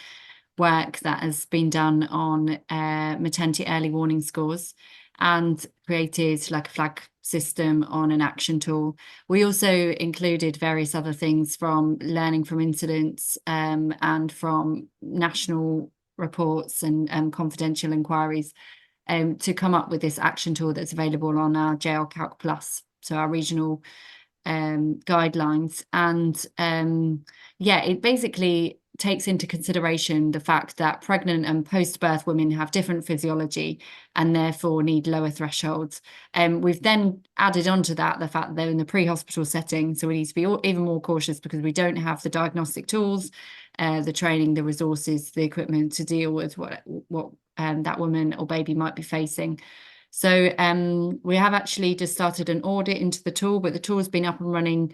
work that has been done on maternity early warning scores and created like a flag system on an action tool. We also included various other things from learning from incidents and from national reports and confidential inquiries to come up with this action tool that's available on our JL Calc Plus, so our regional guidelines. And it basically takes into consideration the fact that pregnant and post-birth women have different physiology and therefore need lower thresholds. We've then added on to that the fact that they're in the pre-hospital setting, so we need to be even more cautious because we don't have the diagnostic tools, the training, the resources, the equipment to deal with what that woman or baby might be facing. So we have actually just started an audit into the tool, but the tool has been up and running,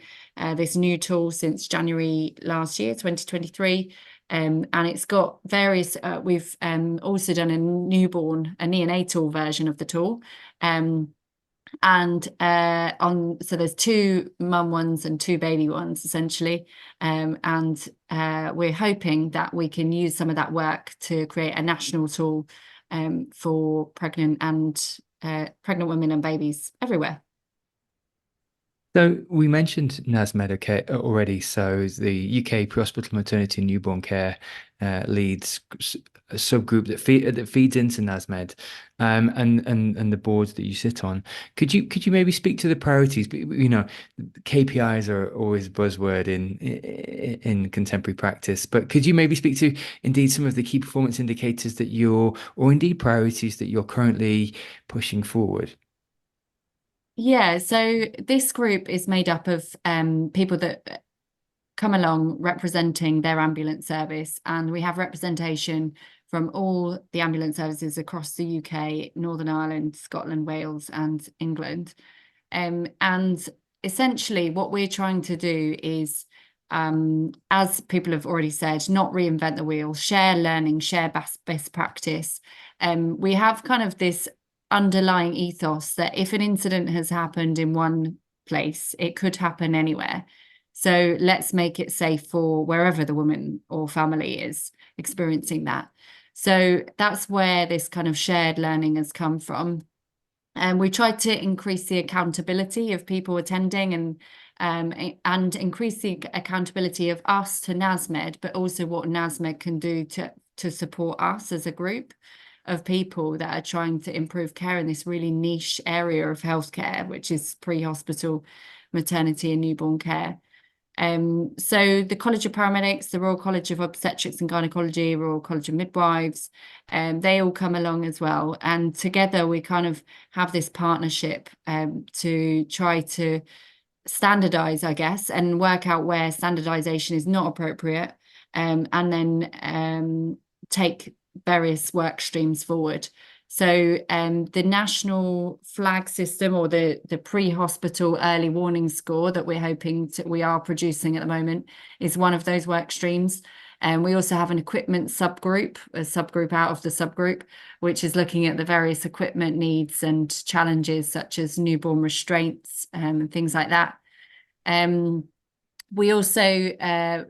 this new tool, since January last year, 2023. And it's got various, we've also done a neonatal version of the tool. So there's 2 mum ones and 2 baby ones, essentially. We're hoping that we can use some of that work to create a national tool for pregnant women and babies everywhere. So we mentioned NASMed already. So the UK Pre-Hospital Maternity and Newborn Care leads a subgroup that feeds into NASMed, and the boards that you sit on. Could you maybe speak to the priorities? You know, KPIs are always a buzzword in contemporary practice, but could you maybe speak to indeed some of the key performance indicators that or indeed priorities that you're currently pushing forward? Yeah, so this group is made up of people that come along representing their ambulance service, and we have representation from all the ambulance services across the UK, Northern Ireland, Scotland, Wales, and England. And essentially what we're trying to do is, as people have already said, not reinvent the wheel, share learning, share best practice. We have kind of this underlying ethos that if an incident has happened in one place, it could happen anywhere. So let's make it safe for wherever the woman or family is experiencing that. So that's where this kind of shared learning has come from. And we tried to increase the accountability of people attending and increase the accountability of us to NASMed, but also what NASMed can do to support us as a group of people that are trying to improve care in this really niche area of healthcare, which is pre-hospital maternity and newborn care. So the College of Paramedics, the Royal College of Obstetrics and Gynecology, Royal College of Midwives, they all come along as well. And together we kind of have this partnership to try to standardize, I guess, and work out where standardization is not appropriate, and then take various work streams forward. So the national flag system, or the pre-hospital early warning score that we are producing at the moment, is one of those work streams. And we also have an equipment subgroup, a subgroup out of the subgroup, which is looking at the various equipment needs and challenges such as newborn restraints and things like that. We also,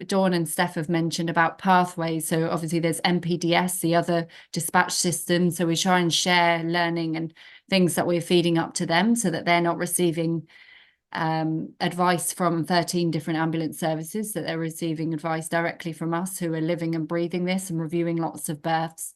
Dawn and Steph have mentioned about pathways. So obviously there's MPDS, the other dispatch system. So we try and share learning and things that we're feeding up to them so that they're not receiving advice from 13 different ambulance services, that they're receiving advice directly from us who are living and breathing this and reviewing lots of births.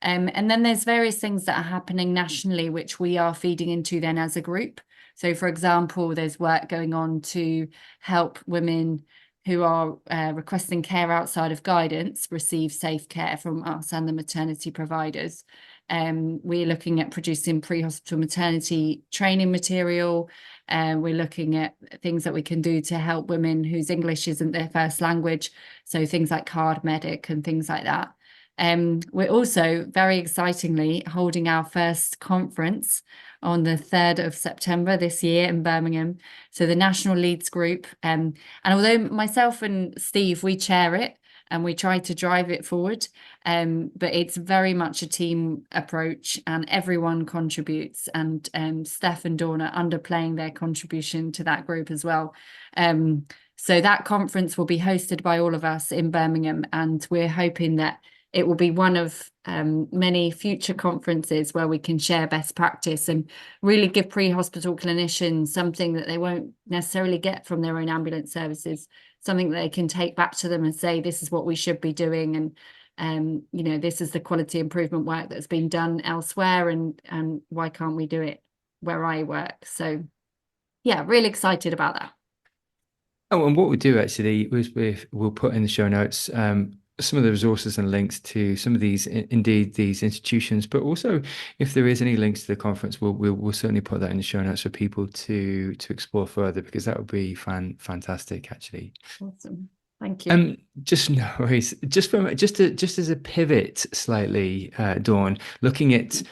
And then there's various things that are happening nationally, which we are feeding into then as a group. So, for example, there's work going on to help women who are requesting care outside of guidance receive safe care from us and the maternity providers. We're looking at producing pre-hospital maternity training material. We're looking at things that we can do to help women whose English isn't their first language. So things like Card Medic and things like that. We're also, very excitingly, holding our first conference on the 3rd of September this year in Birmingham. So the National Leads Group, and although myself and Steve, we chair it and we try to drive it forward, but it's very much a team approach and everyone contributes, and Steph and Dawn are underplaying their contribution to that group as well. So that conference will be hosted by all of us in Birmingham, and we're hoping that it will be one of many future conferences where we can share best practice and really give pre-hospital clinicians something that they won't necessarily get from their own ambulance services, something that they can take back to them and say, this is what we should be doing, and you know, this is the quality improvement work that's been done elsewhere, and why can't we do it where I work? So yeah, really excited about that. Oh, and what we'll do actually is we'll put in the show notes some of the resources and links to some of these, indeed, these institutions, but also if there is any links to the conference, we'll certainly put that in the show notes for people to explore further, because that would be fantastic, actually. Awesome. Thank you. Just no worries. Just as a pivot slightly, Dawn, looking at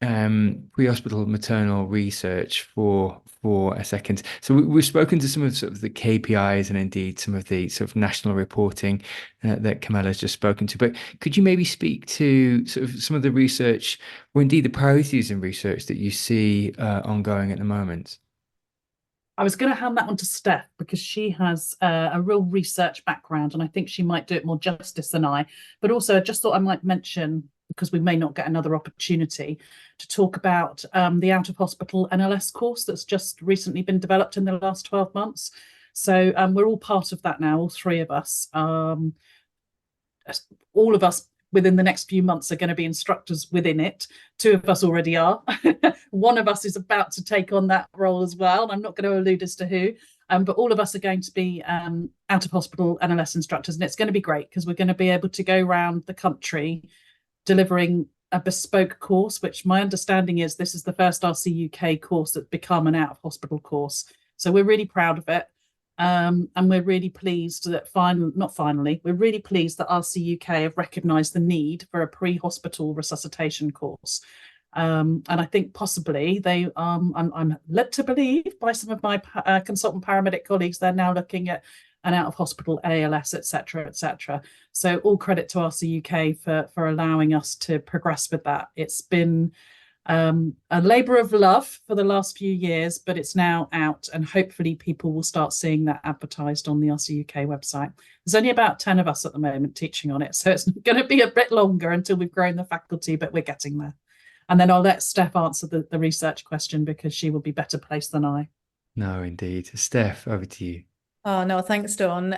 pre-hospital maternal research for a second. So we've spoken to some of sort of the KPIs and indeed some of the sort of national reporting that Camella's just spoken to. But could you maybe speak to sort of some of the research, or indeed the priorities in research that you see ongoing at the moment? I was going to hand that on to Steph because she has a real research background, and I think she might do it more justice than I. But also, I just thought I might mention, because we may not get another opportunity, to talk about the out-of-hospital NLS course that's just recently been developed in the last 12 months. So we're all part of that now, all three of us. All of us within the next few months are going to be instructors within it. Two of us already are. One of us is about to take on that role as well. And I'm not going to allude as to who, but all of us are going to be out-of-hospital NLS instructors. And it's going to be great because we're going to be able to go around the country delivering a bespoke course, which my understanding is this is the first RC UK course that's become an out-of-hospital course. So we're really proud of it. And we're really pleased that we're really pleased that RC UK have recognised the need for a pre-hospital resuscitation course. And I think possibly I'm led to believe by some of my consultant paramedic colleagues, they're now looking at an out-of-hospital ALS, etc., etc. So all credit to RC UK for allowing us to progress with that. It's been a labour of love for the last few years, but it's now out, and hopefully people will start seeing that advertised on the RC UK website. There's only about 10 of us at the moment teaching on it, so it's going to be a bit longer until we've grown the faculty, but we're getting there. And then I'll let Steph answer the research question because she will be better placed than I. No, indeed. Steph, over to you. Oh, no, thanks, Dawn.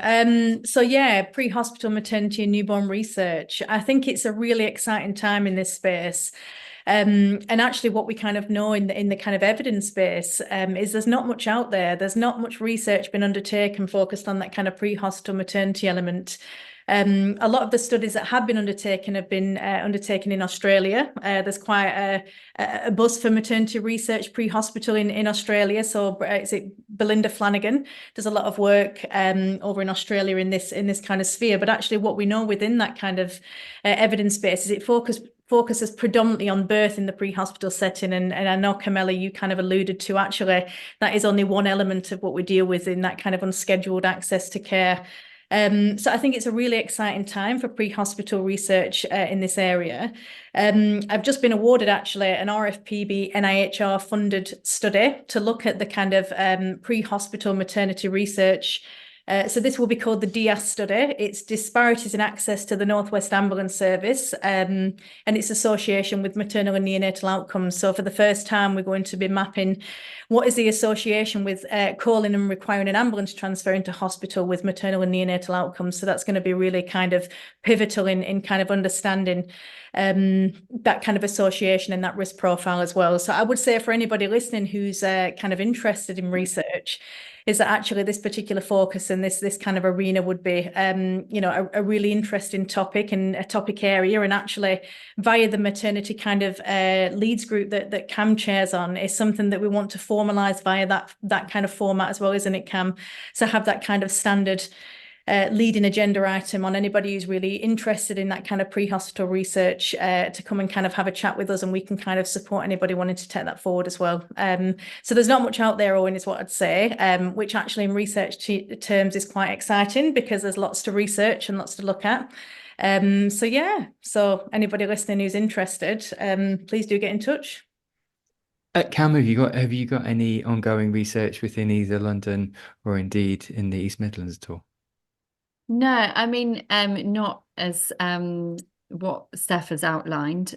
So yeah, pre-hospital maternity and newborn research. I think it's a really exciting time in this space. And actually what we kind of know in the kind of evidence space is there's not much out there. There's not much research been undertaken focused on that kind of pre-hospital maternity element. A lot of the studies that have been undertaken have been undertaken in Australia. There's quite a buzz for maternity research pre-hospital in Australia. So is it Belinda Flanagan does a lot of work over in Australia in this kind of sphere. But actually what we know within that kind of evidence base is it focuses predominantly on birth in the pre-hospital setting. And I know, Camella, you kind of alluded to actually that is only one element of what we deal with in that kind of unscheduled access to care. So I think it's a really exciting time for pre-hospital research in this area. I've just been awarded actually an RFPB NIHR funded study to look at the kind of pre-hospital maternity research. So this will be called the DIAS study. It's disparities in access to the North West Ambulance Service and its association with maternal and neonatal outcomes. So for the first time, we're going to be mapping what is the association with calling and requiring an ambulance transfer into hospital with maternal and neonatal outcomes. So that's going to be really kind of pivotal in kind of understanding that kind of association and that risk profile as well. So I would say for anybody listening who's kind of interested in research, is that actually this particular focus and this kind of arena would be, a really interesting topic and a topic area. And actually via the maternity kind of leads group that Cam chairs on is something that we want to formalise via that kind of format as well, isn't it, Cam? So have that kind of standard leading agenda item on anybody who's really interested in that kind of pre-hospital research to come and kind of have a chat with us, and we can kind of support anybody wanting to take that forward as well. So there's not much out there, Owen, is what I'd say, which actually in research terms is quite exciting because there's lots to research and lots to look at. So anybody listening who's interested, please do get in touch. Cam, have you got any ongoing research within either London or indeed in the East Midlands at all? No, I mean, not as what Steph has outlined.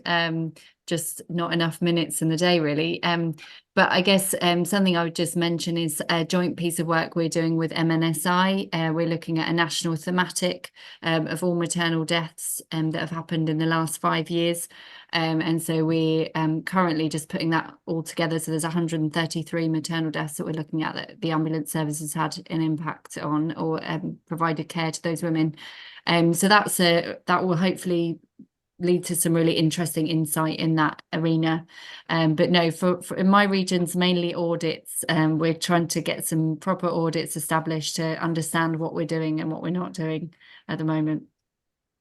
Just not enough minutes in the day, really. But I guess something I would just mention is a joint piece of work we're doing with MNSI. We're looking at a national thematic of all maternal deaths that have happened in the last 5 years. And so we're currently just putting that all together. So there's 133 maternal deaths that we're looking at that the ambulance services had an impact on, or provided care to those women. So that will hopefully lead to some really interesting insight in that arena. But no, for in my regions, mainly audits. We're trying to get some proper audits established to understand what we're doing and what we're not doing at the moment.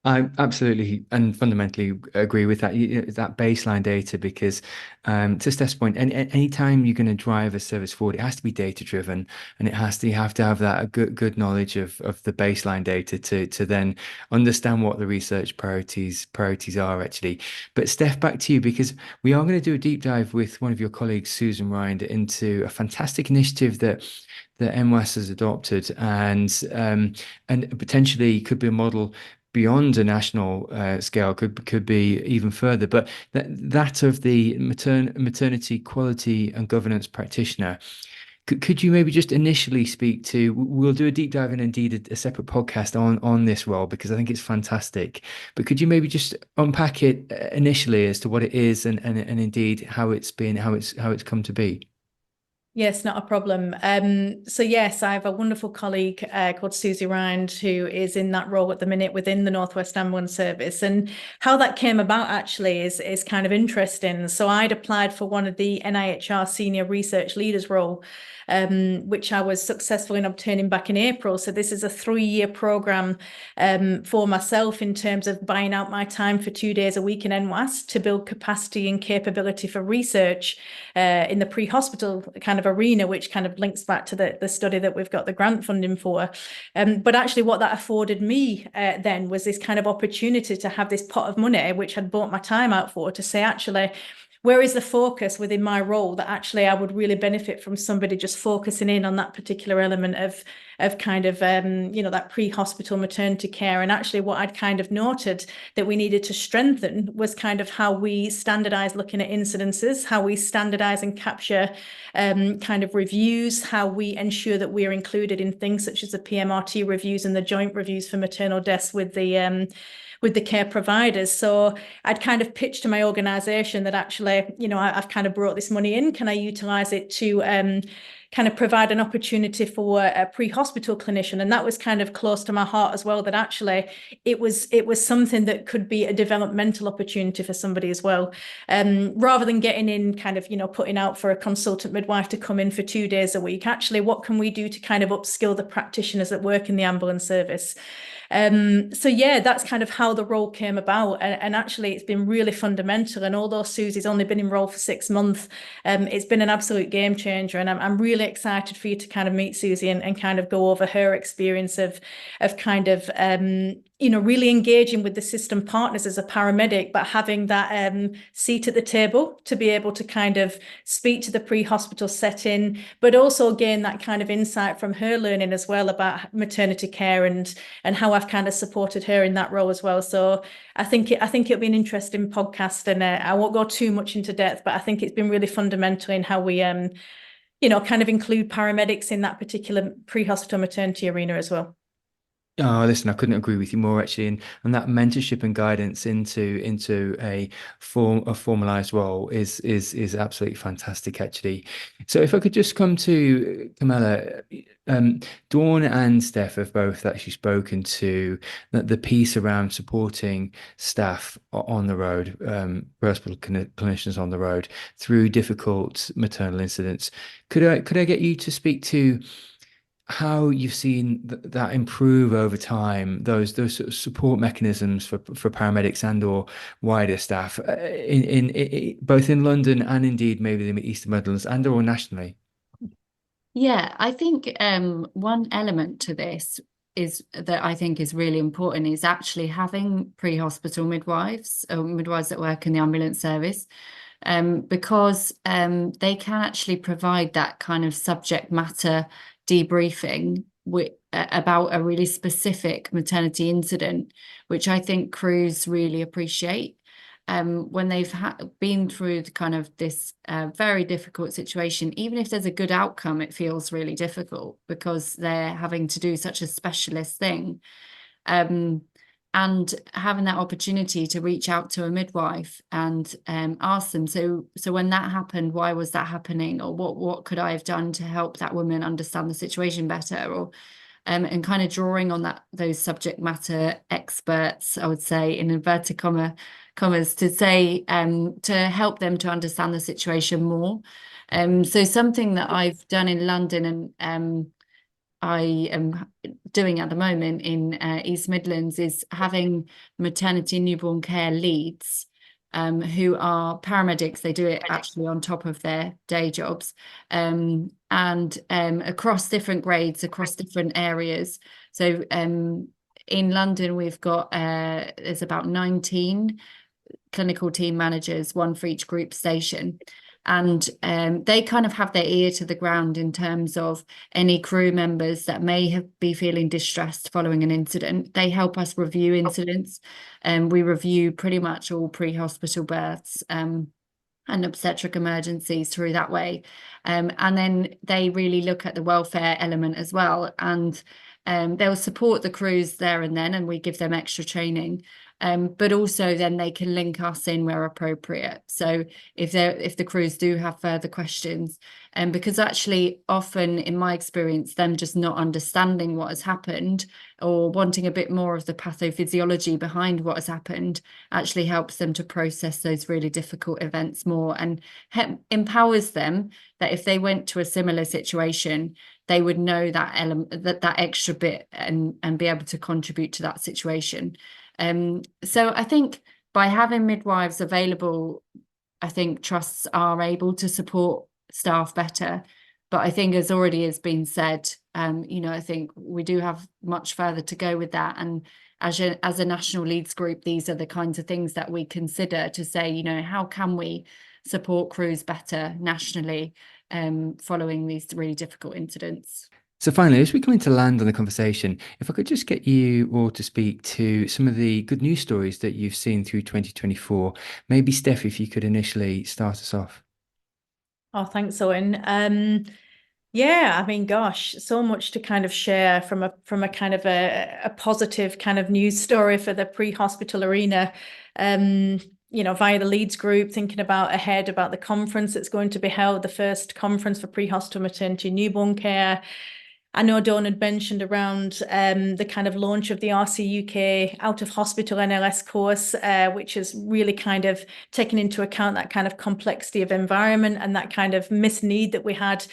I absolutely and fundamentally agree with that. That baseline data, because to Steph's point, any time you're going to drive a service forward, it has to be data driven, and you have to have that good knowledge of the baseline data to then understand what the research priorities are actually. But Steph, back to you, because we are going to do a deep dive with one of your colleagues, Susan Rind, into a fantastic initiative that MWAS has adopted, and potentially could be a model beyond a national scale, could be even further, but that of the maternity quality and governance practitioner. Could you maybe just initially speak to? We'll do a deep dive and indeed a separate podcast on this role, because I think it's fantastic. But could you maybe just unpack it initially as to what it is and indeed how it's come to be? Yes, not a problem. So yes, I have a wonderful colleague called Susie Rind, who is in that role at the minute within the North West Ambulance Service. And how that came about actually is kind of interesting. So I'd applied for one of the NIHR Senior Research Leaders role, which I was successful in obtaining back in April. So this is a 3-year program for myself in terms of buying out my time for 2 days a week in NWAS to build capacity and capability for research in the pre-hospital kind of arena, which kind of links back to the study that we've got the grant funding for. But actually what that afforded me then was this kind of opportunity to have this pot of money, which I'd bought my time out for, to say, actually, where is the focus within my role that actually I would really benefit from somebody just focusing in on that particular element of kind of, that pre-hospital maternity care. And actually what I'd kind of noted that we needed to strengthen was kind of how we standardize looking at incidences, how we standardize and capture kind of reviews, how we ensure that we're included in things such as the PMRT reviews and the joint reviews for maternal deaths with the care providers. So I'd kind of pitched to my organisation that actually, I've kind of brought this money in. Can I utilise it to kind of provide an opportunity for a pre-hospital clinician? And that was kind of close to my heart as well, that actually it was something that could be a developmental opportunity for somebody as well. Rather than getting in kind of, putting out for a consultant midwife to come in for 2 days a week, actually, what can we do to kind of upskill the practitioners that work in the ambulance service? So yeah, that's kind of how the role came about, and actually it's been really fundamental. And although Susie's only been in role for 6 months, it's been an absolute game changer, and I'm really excited for you to kind of meet Susie and kind of go over her experience of kind of really engaging with the system partners as a paramedic, but having that seat at the table to be able to kind of speak to the pre-hospital setting, but also gain that kind of insight from her learning as well about maternity care and how I've kind of supported her in that role as well. So I think it'll be an interesting podcast, and I won't go too much into depth, but I think it's been really fundamental in how we kind of include paramedics in that particular pre-hospital maternity arena as well. Oh, listen, I couldn't agree with you more actually, and that mentorship and guidance into a formalized role is absolutely fantastic actually. So if I could just come to Camella, Dawn and Steph have both actually spoken to the piece around supporting staff on the road, hospital clinicians on the road through difficult maternal incidents. Could I get you to speak to how you've seen that improve over time, those sort of support mechanisms for paramedics and or wider staff in both in London and indeed maybe the East Midlands and or nationally? Yeah, I think one element to this is that I think is really important is actually having pre-hospital midwives or midwives that work in the ambulance service, because they can actually provide that kind of subject matter debriefing about a really specific maternity incident, which I think crews really appreciate. When they've been through this very difficult situation, even if there's a good outcome, it feels really difficult because they're having to do such a specialist thing. And having that opportunity to reach out to a midwife and ask them, so when that happened, why was that happening, or what could I have done to help that woman understand the situation better, or and kind of drawing on those subject matter experts, I would say in inverted commas, to say to help them to understand the situation more. So something that I've done in London and I am doing at the moment in East Midlands is having maternity newborn care leads who are paramedics. They do it actually on top of their day jobs, and across different grades, across different areas. So in London, we've got there's about 19 clinical team managers, one for each group station. And they kind of have their ear to the ground in terms of any crew members that may be feeling distressed following an incident. They help us review incidents, and we review pretty much all pre-hospital births and obstetric emergencies through that way. And then they really look at the welfare element as well. And they'll support the crews there and then, and we give them extra training. But also then they can link us in where appropriate. So if the crews do have further questions, because actually often in my experience, them just not understanding what has happened or wanting a bit more of the pathophysiology behind what has happened actually helps them to process those really difficult events more, and empowers them that if they went to a similar situation, they would know that element, that extra bit, and be able to contribute to that situation. So I think by having midwives available, I think trusts are able to support staff better. But I think, as already has been said, I think we do have much further to go with that. And as a national leads group, these are the kinds of things that we consider to say, how can we support crews better nationally following these really difficult incidents. So finally, as we come into land on the conversation, if I could just get you all to speak to some of the good news stories that you've seen through 2024. Maybe Steph, if you could initially start us off. Oh, thanks, Owen. Yeah, I mean, gosh, so much to kind of share from a kind of a positive kind of news story for the pre-hospital arena. Via the Leeds group, thinking about the conference that's going to be held, the first conference for pre-hospital maternity newborn care. I know Dawn had mentioned around the kind of launch of the RCUK out of hospital NLS course, which has really kind of taken into account that kind of complexity of environment and that kind of missed need that we had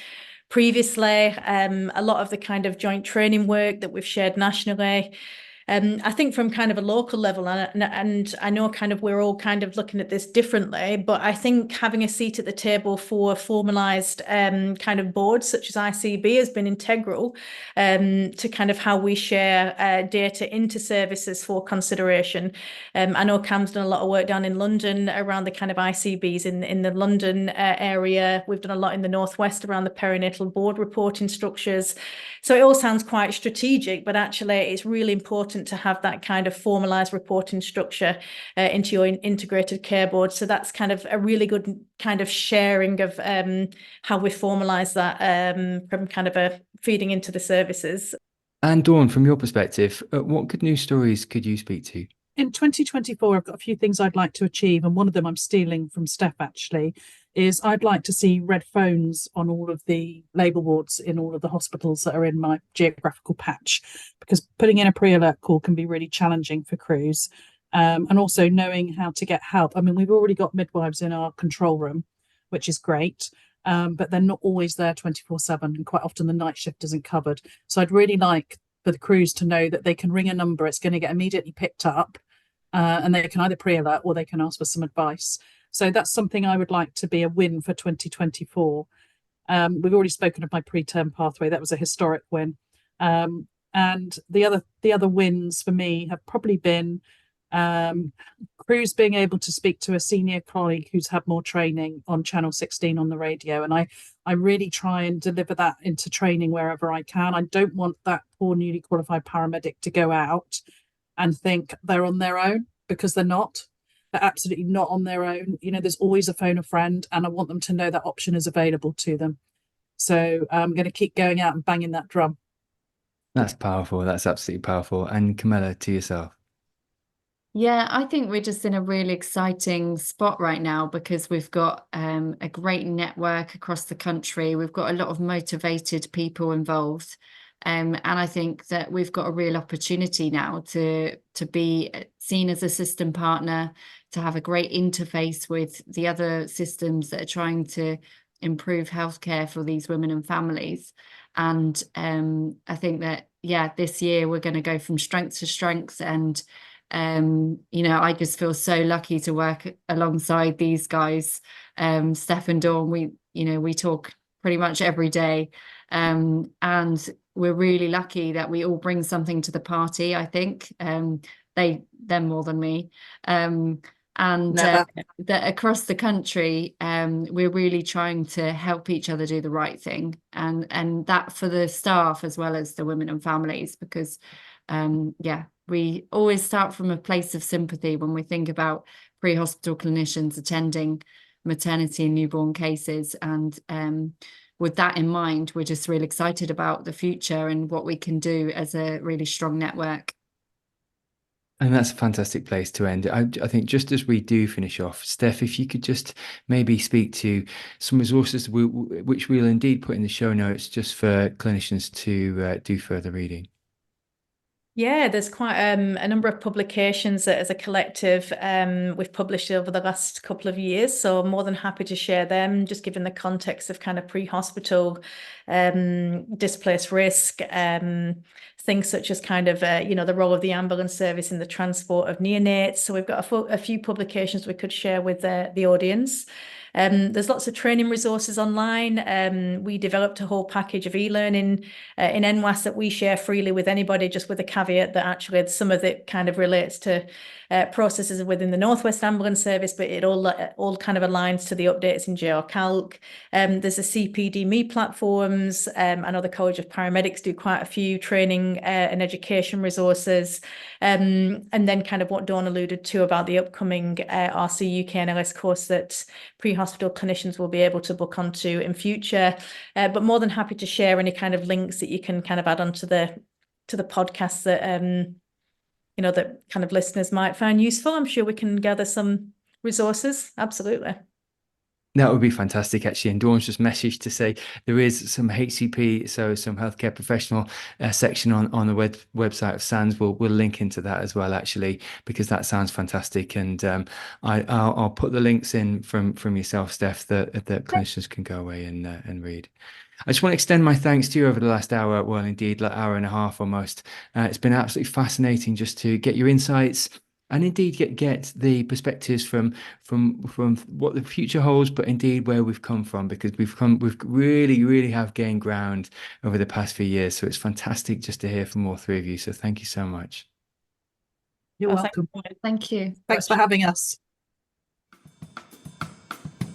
previously. A lot of the kind of joint training work that we've shared nationally. I think from kind of a local level, and I know kind of we're all kind of looking at this differently, but I think having a seat at the table for formalised kind of boards such as ICB has been integral to kind of how we share data into services for consideration. I know Cam's done a lot of work down in London around the kind of ICBs in the London area. We've done a lot in the Northwest around the perinatal board reporting structures. So it all sounds quite strategic, but actually it's really important to have that kind of formalized reporting structure into your integrated care board. So that's kind of a really good kind of sharing of how we formalize that from kind of a feeding into the services. And Dawn, from your perspective, what good news stories could you speak to? In 2024, I've got a few things I'd like to achieve, and one of them I'm stealing from Steph actually, is I'd like to see red phones on all of the labour wards in all of the hospitals that are in my geographical patch, because putting in a pre-alert call can be really challenging for crews, and also knowing how to get help. I mean, we've already got midwives in our control room, which is great, but they're not always there 24/7, and quite often the night shift isn't covered. So I'd really like for the crews to know that they can ring a number, it's going to get immediately picked up, and they can either pre-alert or they can ask for some advice. So that's something I would like to be a win for 2024. We've already spoken of my preterm pathway. That was a historic win. And the other wins for me have probably been Cruise being able to speak to a senior colleague who's had more training on Channel 16 on the radio. And I really try and deliver that into training wherever I can. I don't want that poor newly qualified paramedic to go out and think they're on their own, because they're not. They're absolutely not on their own. You know, there's always a phone a friend, and I want them to know that option is available to them. So I'm going to keep going out and banging that drum. That's powerful. That's absolutely powerful. And Camella, to yourself. Yeah, I think we're just in a really exciting spot right now because we've got a great network across the country. We've got a lot of motivated people involved. And I think that we've got a real opportunity now to be seen as a system partner, to have a great interface with the other systems that are trying to improve healthcare for these women and families. And I think that, yeah, this year we're going to go from strength to strength. And I just feel so lucky to work alongside these guys. Steph and Dawn, we talk pretty much every day. And we're really lucky that we all bring something to the party, I think. Them more than me. That across the country, we're really trying to help each other do the right thing. And that for the staff as well as the women and families, because we always start from a place of sympathy when we think about pre-hospital clinicians attending maternity and newborn cases. And with that in mind, we're just really excited about the future and what we can do as a really strong network. And that's a fantastic place to end. I think just as we do finish off, Steph, if you could just maybe speak to some resources which we'll indeed put in the show notes just for clinicians to do further reading. Yeah, there's quite a number of publications that as a collective we've published over the last couple of years. So I'm more than happy to share them, just given the context of kind of pre-hospital displaced risk, things such as kind of, the role of the ambulance service in the transport of neonates. So we've got a few publications we could share with the audience. There's lots of training resources online. We developed a whole package of e-learning in NWAS that we share freely with anybody, just with a caveat that actually some of it kind of relates to processes within the Northwest Ambulance Service, but it all kind of aligns to the updates in JR Calc. There's a CPD-Me platforms. I know the College of Paramedics do quite a few training and education resources. And then kind of what Dawn alluded to about the upcoming RC UK NHS course that pre-hospital clinicians will be able to book onto in future. But more than happy to share any kind of links that you can kind of add onto the podcast that that kind of listeners might find useful. I'm sure we can gather some resources. Absolutely. That would be fantastic, actually. And Dawn's just messaged to say there is some HCP, so some healthcare professional section on the website of SANS. We'll link into that as well, actually, because that sounds fantastic. And I'll put the links in from yourself, Steph, that clinicians can go away and read. I just want to extend my thanks to you over the last hour, well, indeed, like hour and a half almost. It's been absolutely fascinating just to get your insights and indeed get the perspectives from what the future holds, but indeed where we've come from, because we've really have gained ground over the past few years. So it's fantastic just to hear from all three of you. So thank you so much. You're welcome. Thank you. Thanks for having us.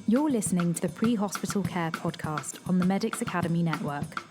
You're listening to the Pre-Hospital Care podcast on the Medics Academy Network.